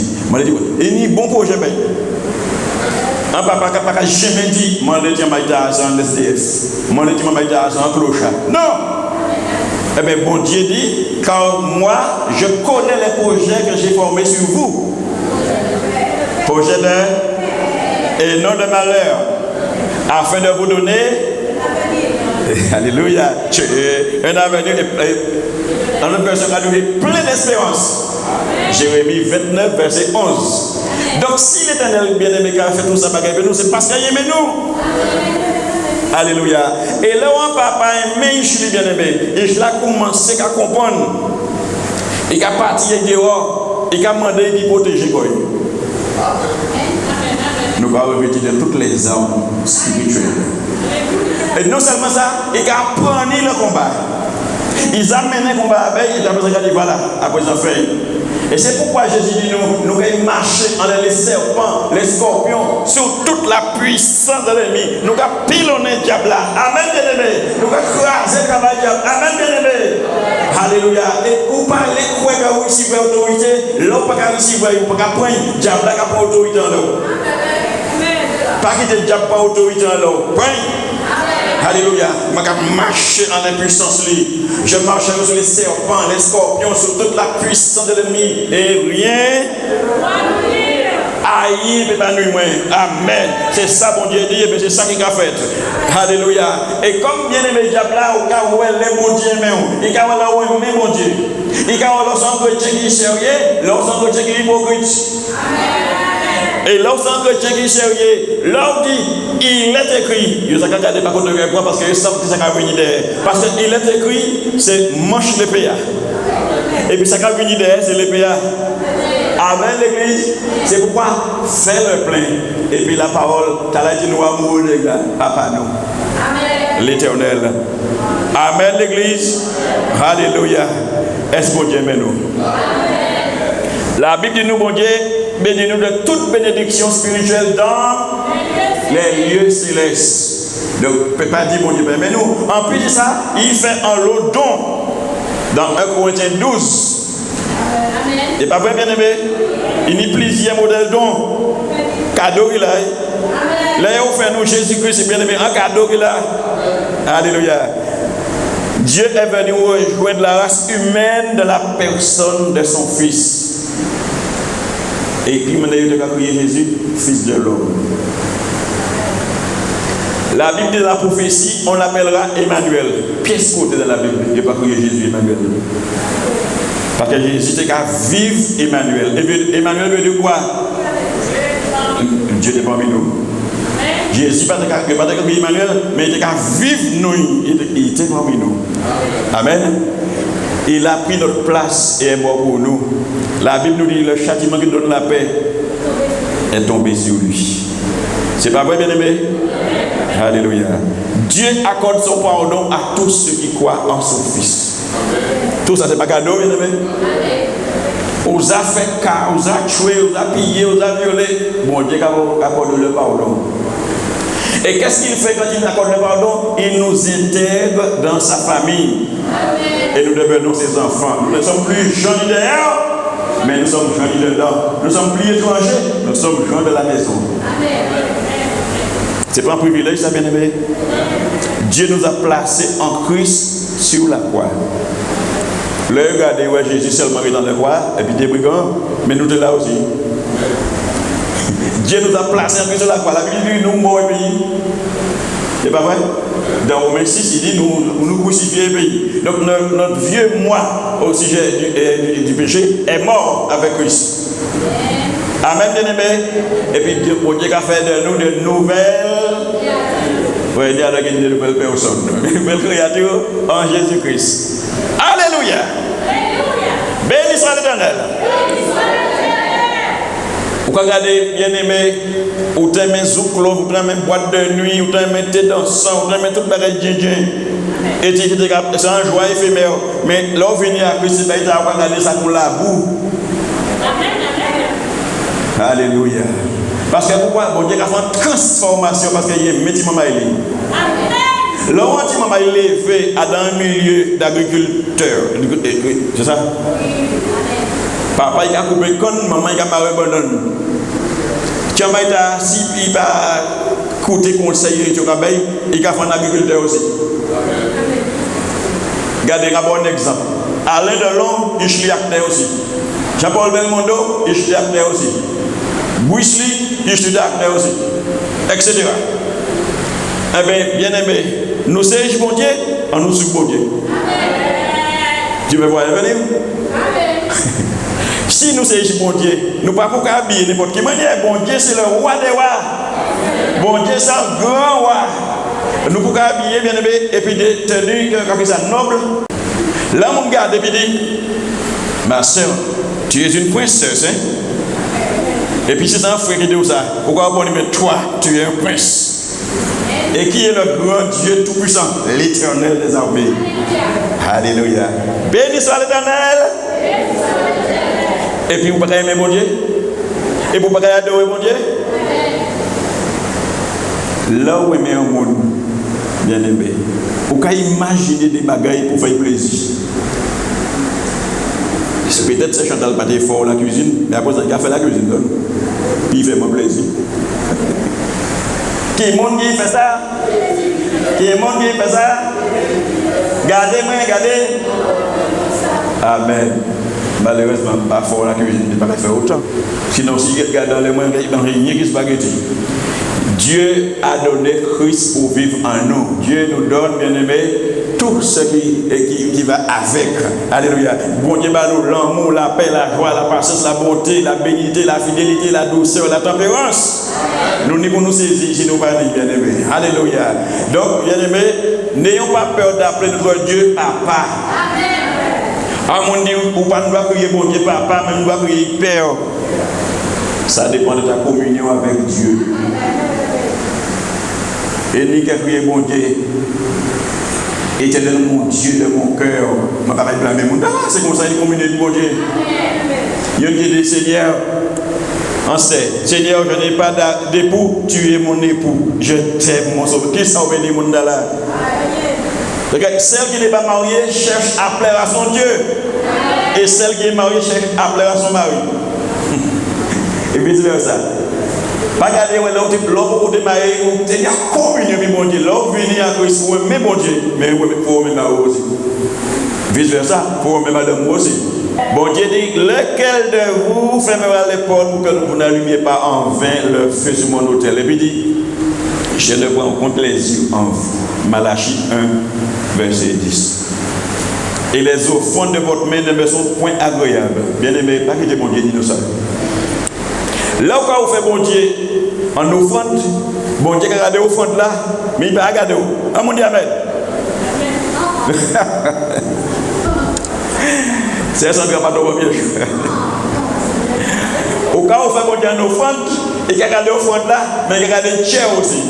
Et il y a un bon projet. Un papa qui n'a jamais dit, moi, les petits bolons, un SDF. Moi, les petits bolons, un clochard. Non! Eh bien, bon Dieu dit, car moi, je connais les projets que j'ai formés sur vous. Projets de et non de malheur, afin de vous donner alléluia, un avenir dans une personne a donné plein d'espérance. Jérémie 29, verset 11. Donc, si l'Éternel bien-aimé qui a fait tout ça, c'est parce qu'il aime nous. Alléluia. Et là où un papa aimé, je suis bien-aimé, et je l'ai commencé à comprendre. Il a parti dehors, il a demandé de protéger. Nous allons revêtir de toutes les armes spirituelles. Et non seulement ça, il a appris le combat. Ils amènent le combat avec, ils ont dit voilà, après ils ont fait. Et c'est pourquoi Jésus dit nous allons marcher entre les serpents, les scorpions, sur toute la puissance de l'ennemi. Nous allons pilonner le diable là. Amen, bien-aimé. Nous allons craser le travail du diable. Amen, bien-aimé. Alléluia. Et vous parlez quoi que vous recevez l'autorité, l'autre pas qu'à recevoir, vous pas qu'à prendre, le diable n'a pas autorité en l'eau. Pas qu'il ne diable pas autorité en l'eau. Alléluia. Je marche en impuissance. Je marche sur les serpents, les scorpions, sur toute la puissance de l'ennemi. Et rien. Aïe, mais pas nuit. Amen. C'est ça, bon Dieu dit, mais c'est ça qu'il a fait. Alléluia. Et comme bien aimé diable là, il a oué les bons dieux, il a oué les bons dieux. Il a oué l'ensemble chrétien qui est sérieux, l'ensemble chrétien qui est hypocrite. Et lorsqu'un chrétien qui est sérieux, l'homme dit, il est écrit, il ne s'est pas gardé par contre de quoi parce qu'il sent que ça va venir derrière. Parce qu'il est écrit, c'est manche l'épée. Et puis ça va venir derrière, c'est l'épée. Amen, l'église. C'est pourquoi fais le plein. Et puis la parole, t'as dit nous amoureux les gars, papa nous. Amen. L'éternel. Amen, l'église. Alléluia. Est-ce que Dieu aime nous? La Bible dit nous, bon Dieu, bénis-nous de toute bénédiction spirituelle dans les lieux célestes. Donc, on ne peut pas dire bon Dieu, mais nous, en plus de ça, il fait un lot don dans 1 Corinthiens 12. Et pas vrai, bien aimé? Il y a plusieurs modèles don. Cadeau il a. Là, il fait nous Jésus-Christ, bien aimé, un cadeau il a. Alléluia. Dieu est venu rejoindre la race humaine de la personne de son Fils. Et qui m'a dit que Jésus, Fils de l'homme. La Bible dit la prophétie, on l'appellera Emmanuel. Pièce côté de la Bible, il n'y a pas crié Jésus Emmanuel. Parce que Jésus était qu'à vivre Emmanuel. Emmanuel veut dire quoi? Dieu est parmi nous. Jésus pas de Emmanuel, mais il était qu'à vivre nous. Il était parmi nous. Amen. Il a pris notre place et est mort pour nous. La Bible nous dit le châtiment qui donne la paix est tombé sur lui. C'est pas vrai, bien aimé? Alléluia. Dieu accorde son pardon à tous ceux qui croient en son Fils. Tout ça, c'est pas cadeau, bien aimé? On a fait cas, on a tué, on a pillé, on a violé. Bon Dieu accorde le pardon. Et qu'est-ce qu'il fait quand il accorde le pardon? Il nous intègre dans sa famille. Et nous devenons ses enfants. Nous ne sommes plus gens du dehors, mais nous sommes gens du dedans. Nous ne sommes plus étrangers, nous sommes gens de la maison. C'est pas un privilège, ça, bien aimé? Dieu nous a placés en Christ sur la croix. Là, regardez, ouais, Jésus seulement est dans la croix, et puis des brigands, mais nous sommes là aussi. Dieu nous a placés en Christ sur la croix. La Bible dit nous morts et pays. C'est pas vrai? Dans Romains 6, il dit nous crucifions le pays. Donc notre vieux moi au sujet du péché est mort avec Christ. Amen, bien aimé. Et puis Dieu a fait de nous de nouvelles. Oui, il y a de nouvelles personnes. De nouvelles créatures en Jésus-Christ. Alléluia. Béni soit l'Éternel. Vous regardez, bien aimé, vous t'aimez zouklo, vous t'aimez boîte de nuit, vous t'aimez thé dansant, vous t'aimez tout le bagage djindjin. Et c'est un joie éphémère. Mais là, vous venez à Christ, vous regardez ça pour la boue. Alléluia. Parce que pourquoi? Bon Dieu a fait une transformation parce qu'il y a un métier maman il est. Là où un petit maman il est élevé dans un milieu d'agriculteur. C'est ça? Papa il a coupé con, maman il a marre abandonné. Tu as si il va coûter conseiller tu il a fait un agriculteur aussi. Regardez un bon exemple. Alain Delon, il est acteur aussi. Jean-Paul Belmondo, il est acteur aussi. Bruce Lee, il est acteur aussi. Etc. Eh bien, bien aimé, nous sommes bon Dieu, on nous sommes bon Dieu. Tu me vois venir? Si nous sommes bon Dieu, nous ne pouvons pas habiller n'importe quelle manière. Bon Dieu, c'est le roi des rois. Bon Dieu, c'est un grand roi. Nous pouvons habiller, bien aimé, et puis des tenues comme ça nobles. Là, mon gars, et puis dit, ma soeur, tu es une princesse, hein? Et puis c'est un frère qui dit ça. Pourquoi on dit, mais toi, tu es un prince. Et qui est le grand Dieu Tout-Puissant? L'Éternel des armées. Alléluia. Béni soit l'Éternel. Et puis vous ne pouvez pas aimer mon Dieu? Et vous ne pouvez pas adorer mon Dieu? Là où aimer un monde, bien aimé, vous pouvez imaginer des bagailles pour faire plaisir. Peut-être que Chantal pas fort la cuisine, mais après ça, il a fait la cuisine. Puis il fait mon plaisir. Qui est le monde qui fait ça? Qui est le monde qui fait ça? Gardez-moi, gardez. Amen. Malheureusement, pas fort la cuisine, il ne peut pas faire autant. Sinon, si il regarde dans les mains, il n'y a rien qui se spaghetti. Dieu a donné Christ pour vivre en nous. Dieu nous donne, bien aimé, tout ce qui va avec. Alléluia. Bon Dieu, nous l'amour, la paix, la joie, la patience, la bonté, la bénignité, la fidélité, la douceur, la tempérance. Nous n'y pouvons nous saisir si nous pas dit, bien aimé. Alléluia. Donc, bien aimé, n'ayons pas peur d'appeler notre Dieu Papa. À mon dit, ou pas nous doit crier bon Dieu papa, mais nous doit crier père. Ça dépend de ta communion avec Dieu. Et ni qu'à crier bon Dieu. Éternel mon Dieu de mon cœur. Je ne vais pas blâmer mon Dieu. C'est comme ça qu'il communion avec bon Dieu. Il y a des Seigneur. On sait, Seigneur, je n'ai pas d'époux, tu es mon époux. Je t'aime, mon sauveur. Qui s'en bénit, mon là? Celle qui n'est pas mariée cherche à plaire à son Dieu. Et celle qui est mariée cherche à plaire à son mari. Et vice versa. Pas garder l'homme où tu es marié, où tu es communion avec mon Dieu. L'homme vient à Christ, mais mon Dieu, mais il faut aimer ma aussi. Vice versa, il faut aimer madame aussi. Bon Dieu dit, lequel de vous fermera les portes pour que vous n'allumiez pas en vain le feu sur mon autel. Et puis il dit, je ne prends compte les yeux en vous. Malachie 1, verset 10. Et les offrandes de votre main ne me sont point agréables. Bien aimé, pas quitter bon Dieu dit nous ça. Là où vous faites bon Dieu en offrande, bon Dieu qui a regardé l'offrande là, mais il va regarder où. Ah mon Dieu, amen. C'est ça qui va pas tomber bien. Au cas où vous faites bon Dieu en offrande, il y a regardé l'offrande là, mais il y a regardé le chair aussi.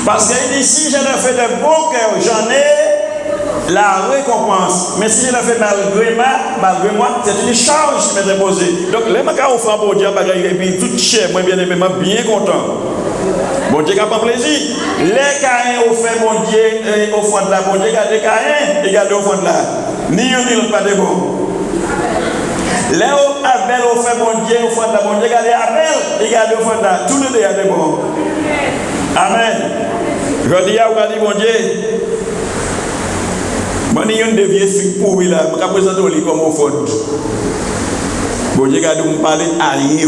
Parce qu'il dit, si je le fais de bon cœur, j'en ai la récompense. Mais si je le fais malgré moi, c'est une charge qui m'est imposée. Donc, les mains offrent pour Dieu, et puis tout cher, moi bien aimé, bien content. Bon Dieu n'a pas plaisir. Les Caïns ont fait mon Dieu offrande là. Bon Dieu a des Caïns, il a des offrandes là. Ni un ni l'autre pas de bon. Les Abel ont fait mon Dieu offrande là. Bon Dieu a des Abel, il a des offrandes là. Tout le monde a des bons. Amen. Je dis à vous, mon Dieu. Moi, je suis un vieux fille pour lui là. Je vais présenter lui comme offrande. Bon Dieu a dû me parler à rien.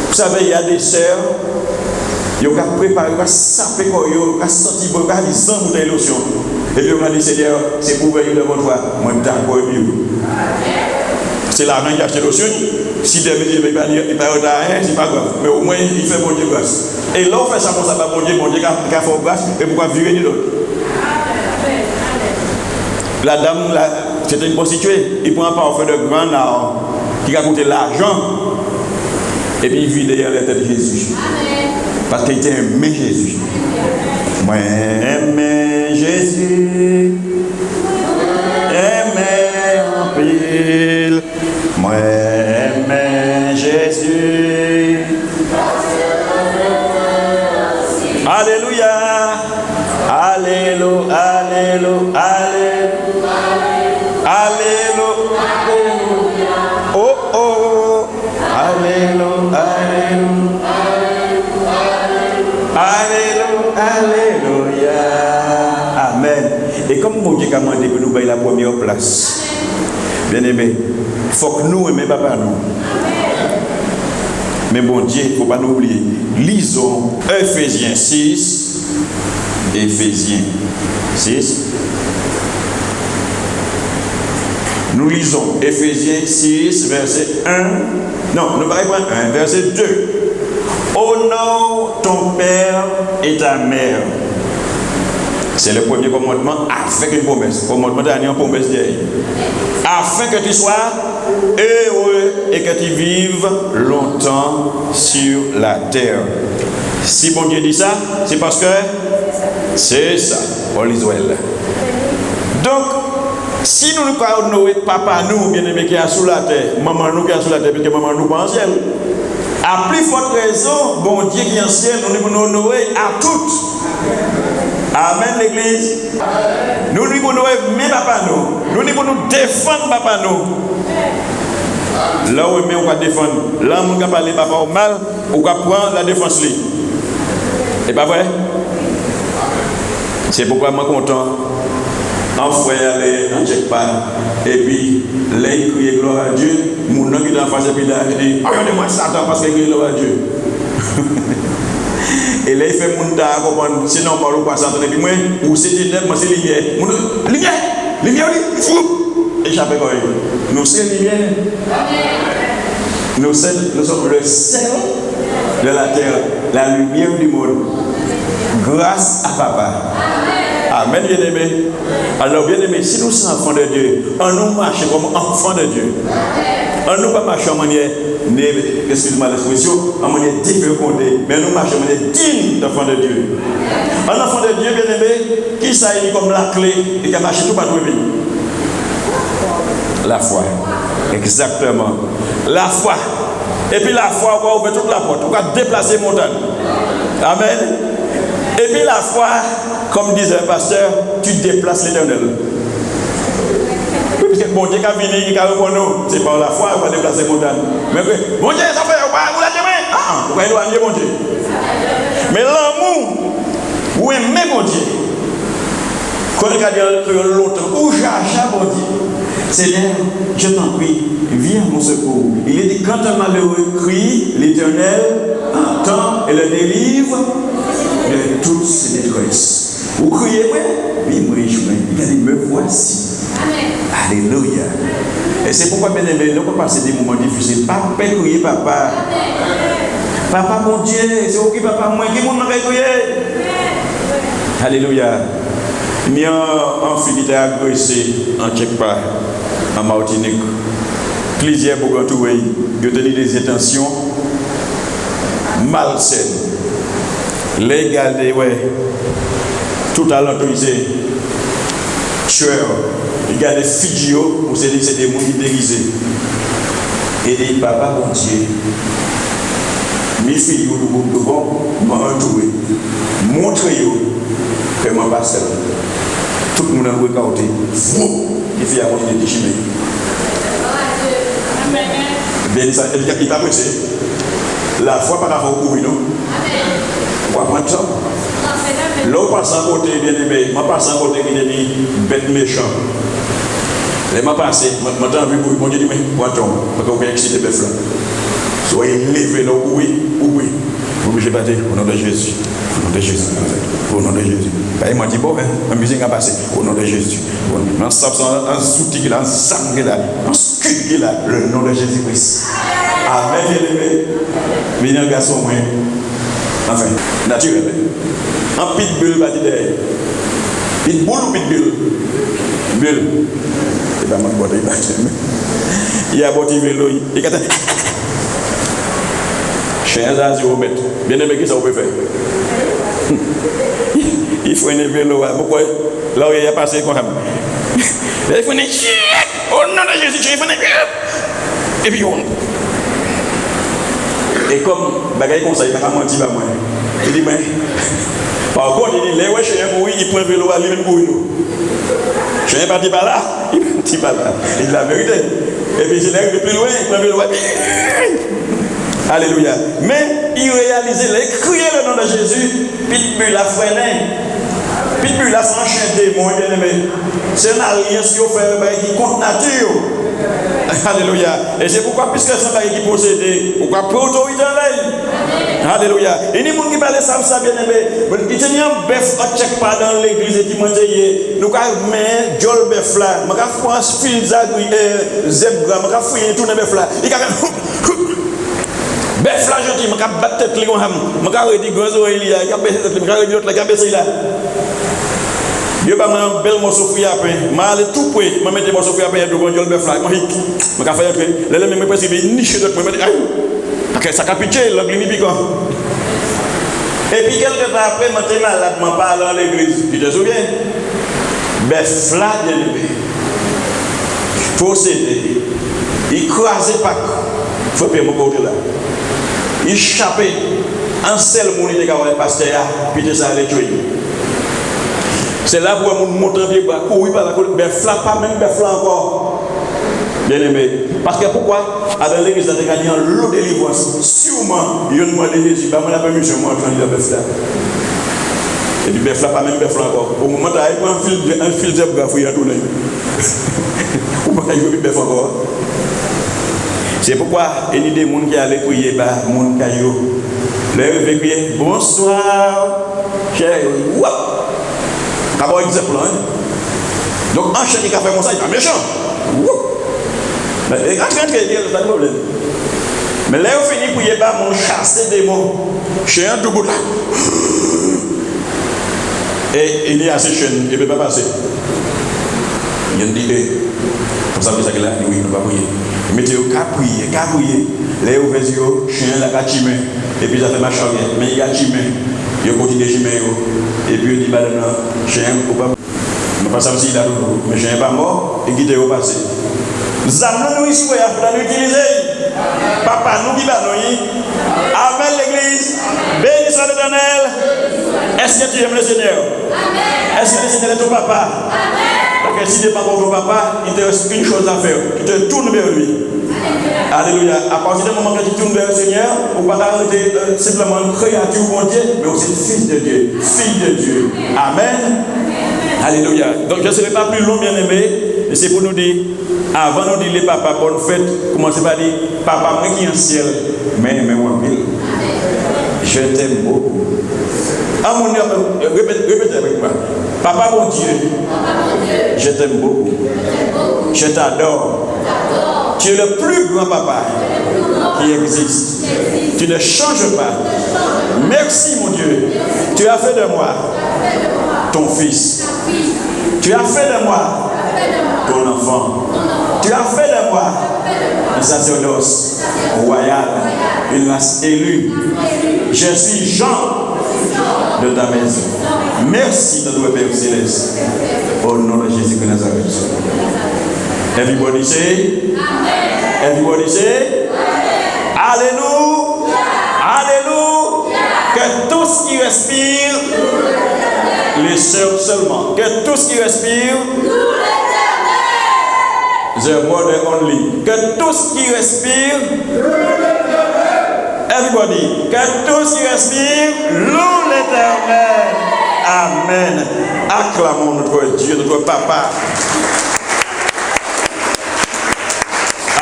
Vous savez, il y a des sœurs, ils ont préparé, ils ont sapé, ils ont senti, ils ont les embouts de l'élotion. Et puis, on a dit, Seigneur, c'est pour veiller devant toi. Moi, je suis encore mieux. C'est l'argent qui a acheté l'élotion. Si des médias ne peuvent pas rien, c'est pas grave. Mais au moins, il fait bon Dieu grâce. Et là, on fait ça pour ça, bon Dieu qui a fait grâce, et pourquoi virer de l'autre. La dame, c'était une prostituée. Il prend un parfum de grand arbre qui a coûté l'argent. Et puis il vit derrière la tête de Jésus. Parce qu'il était aimé Jésus. Moi, aimé Jésus. Aimé en pile. Moi, aimé Jésus. Alléluia. Alléluia. Alléluia. Alléluia. Oh oh. Alléluia. Alléluia. Amen. Et comme mon Dieu a demandé pour nous bailler la première place, bien aimé, il faut que nous aimions papa nous. Mais bon Dieu, il ne faut pas nous oublier. Lisons Ephésiens 6. Ephésiens 6. Nous lisons Ephésiens 6, verset 1. Non, nous parlons 1, verset 2. Honore ton père et ta mère. C'est le premier commandement avec une promesse. Commandement dernier, une promesse derrière. Afin que tu sois heureux et que tu vives longtemps sur la terre. Si bon Dieu dit ça, c'est parce que c'est ça. On l'Israël. Donc, si nous honorons papa nous, bien aimé qui est sous la terre, maman nous qui est sous la terre, parce que maman nous pas en ciel. À plus forte raison, bon Dieu qui est en ciel, nous devons nous honorer à toutes. Amen l'église. Nous devons honorer mes papas nous. Nous devons nous défendre papa nous. Là où on va défendre, là où on va parler papa au mal, on va prendre la défense. C'est pas vrai? C'est pourquoi je suis content. En frère, en check pas. Et puis, là, il crie gloire à Dieu. Mon nom qui est en face, et puis là, il dit, regardez-moi Satan parce qu'il crie gloire à Dieu. Et là, il fait mon temps à comprendre, sinon, on parle pas Satan. Et puis, moi, ou c'est ténèbres, moi, c'est lumière. Lumière, lumière, fou. Échappez quoi. Nous, c'est lumière. Nous sommes le sel de la terre, la lumière du monde. Grâce à papa. Amen, bien-aimé. Alors, bien-aimé, si nous sommes enfants de Dieu, on nous marche comme enfants de Dieu. On nous pas marcher en manière, excuse-moi l'expression, en manière dévergondée, mais nous marchons en manière digne d'enfants de Dieu. Un enfant de Dieu, bien-aimé, qui s'agit comme la clé et qui a marché tout partout le pays. La foi. Exactement. La foi. Et puis la foi, on va ouvrir toute la porte. On va déplacer montagne. Amen. Et puis la foi, comme disait le pasteur, tu déplaces l'Éternel. Parce que bon Dieu qui a venu, qui a répondu, c'est par la foi, on va déplacer montagne. Mais bon Dieu, ça fait, vous l'avez dit, on va éloigner mon Dieu. Mais l'amour, vous aimez mon Dieu. Quand il a dit l'autre, où j'achète mon Dieu. Seigneur, je t'en prie, viens à mon secours. Il est dit, quand un malheureux crie, l'Éternel entend et le délivre de toutes ses détresses. Vous criez, oui, moi, je dis, me voici. Alléluia. Et c'est pourquoi, bien aimé, nous pouvons passer des moments difficiles. Pas crier, papa. Papa, mon Dieu, c'est OK, papa, moi, qui m'a crié. Alléluia. Il y a un fils qui a agressé en quelque part, en Martinique. Plusieurs Bogotoué, ils ont tenu des intentions malsaines. Les gardés, tout à l'heure, tueurs, ils gardent Fidjio, pour se dire que c'est des gens qui déguisés. Et des papa, mon Dieu, mes filles, nous devons m'entourer, montrez-vous que je ne suis pas seul. Tout le monde a regardé. Il fait à moi de déchirer. Bien, il va prêcher. La foi par rapport au couille, non? On va prendre ça. L'autre passe à côté, bien aimé. Je passe à côté qui est dit bête méchant. Les m'a passé, maintenant vu pour Dieu dit mais poiton, parce qu'on peut exciter bête là. Soyez levés là oui. Vous bougez pas au nom de Jésus. Au nom de Jésus. Au nom de Jésus. Pas il m'a dit bon, la musique a passé. Au nom de Jésus. On sape un soutien là, un sang là, un scud là, le nom de Jésus-Christ. Amen, bien-aimé. Mais un garçon moins. Enfin, naturel. Un pitbull va dire pitbull ou pitbull? Bull. C'est pas mal botter. Il y a botti vélo. Il y a chien à 0 mètres. Bien aimé, qui ça vous peut faire? Il faut un vélo. Pourquoi? Là où il y a passé comme ça. Il faut un chien. Oh non, Jésus, il faut un chien. Et puis on. Et comme bagaille comme ça, il n'a pas menti à moi. Il dit, mais. Par contre, il dit, les chiens pour il prend un vélo à lui-même pour nous. Je n'ai pas dit par là. Il ne dit pas là. Il dit la vérité. Et puis, il arrive plus loin, il prend un vélo. Alléluia. Mais il réalisait, il criait le nom de Jésus. Pitbull a freiné. Pitbull a franchi un démon, bien aimé. C'est une alliance qui fait qui compte nature. Alléluia. Et c'est pourquoi, puisque c'est un qui possède, pourquoi peu autorité en l'air. Alléluia. Et les gens qui parlent ça, bien aimé. Il y a un bœuf à check pas dans l'église et qui m'a dit, nous avons mis Joel bœuf là, nous avons fait un fil zèbre, nous avons fait tout le bœuf là. Il y a bœuf là, gentil, nous avons battu tête, nous avons dit gros oreilles, nous avons baissé tête, nous avons dit l'autre, nous avons baissé là. Dieu va un bel morceau fouillé après. Je vais aller tout près. Je vais mettre des morceaux fouillés après. Je vais faire un bœuf là. Je vais faire un peu. Je vais mettre une niche de mettre. Parce que ça a pitché, l'anglais mi piquant. Et puis quelques temps après, je suis malade, je parle dans l'église. Tu te souviens? Bœuf là, bien aimé. Possédé. Il croisait pas. Il faut payer mon côté là. Il chapait. Un seul monde qui a le pasteur, puis ça allait tuer. C'est là pour nous montrer bien bas. Oui, par la côte, mais flat, pas même flat encore. Bien aimé. Parce que pourquoi? Avec l'église, il y a l'eau de délivrance. Sûrement, il y a demandé Jésus, pas la permission, moi, je vais faire et puis, bœuf là, pas même bœuf là encore. Au moment où il y a un fil de bœuf, il y a tout. Ou pas, il y a bœuf encore. C'est pourquoi il y a des gens qui allaient prier, bah, mon caillou. Là, ils veulent crier, bonsoir, cher. D'abord, il exemple. Donc, un chien qui a fait comme ça, il est méchant. Mais quand il y a pas de problème. Mais là, on finit pour y aller, mon chasser des mots. Chien tout bout là. Et il est assez jeune, il ne peut pas passer. Il dit, comme ça, vous savez là, oui, il ne peut pas prier. Il mettez au cas prier. Les ouvres yeux, chien, la cachime, et puis ça fait ma charrière. Mais il y a chime, il continue de chime, et puis il dit, madame, chien, ou pas. Je ne sais pas si il a tout, mais chien n'est pas mort, et qui est au passé. Nous avons ici, il faut l'utiliser. Papa, nous qui allons Amen l'église. Béni soit l'Éternel. Est-ce que tu aimes le Seigneur? Est-ce que le Seigneur est ton papa? Parce que si tu n'es pas ton papa, il te reste une chose à faire. Tu te tournes vers lui. Alléluia. À partir du moment que tu tournes vers le Seigneur, on ne va pas arrêter simplement une créature de Dieu, mais aussi fils de Dieu, fille de Dieu. Amen. Alléluia. Donc je ne serai pas plus long, bien aimé. Et c'est pour nous dire, avant de nous dire les papas, bonne fête, commencez par dire, papa, moi qui est en ciel, mais moi, je t'aime beaucoup. Ah mon Dieu, répétez avec moi. Papa, mon Dieu, je t'aime beaucoup. Je t'adore. Tu es le plus grand papa qui existe. Tu ne changes pas. Merci, mon Dieu. Tu as fait de moi ton fils. Tu as fait de moi ton enfant. Tu as fait de moi un sacerdoce royal, une race élue. Je suis Jean de ta maison. Merci de notre Père Céleste. Au nom de Jésus de Nazareth. Everybody say, everybody say, Alléluia, Alléluia. Que tout ce qui respire, les sœurs seulement, que tout ce qui respire, the mother only, que tout ce qui respire, everybody, que tout ce qui respire, loue l'Éternel. Amen. Acclamons notre Dieu, notre Papa.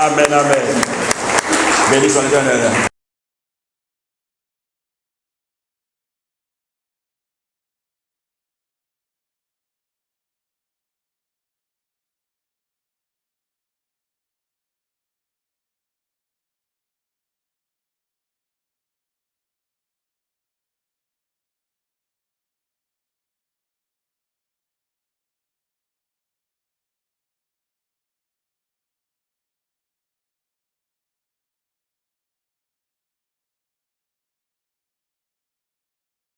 Amen, amen. Béni soit l'Éternel.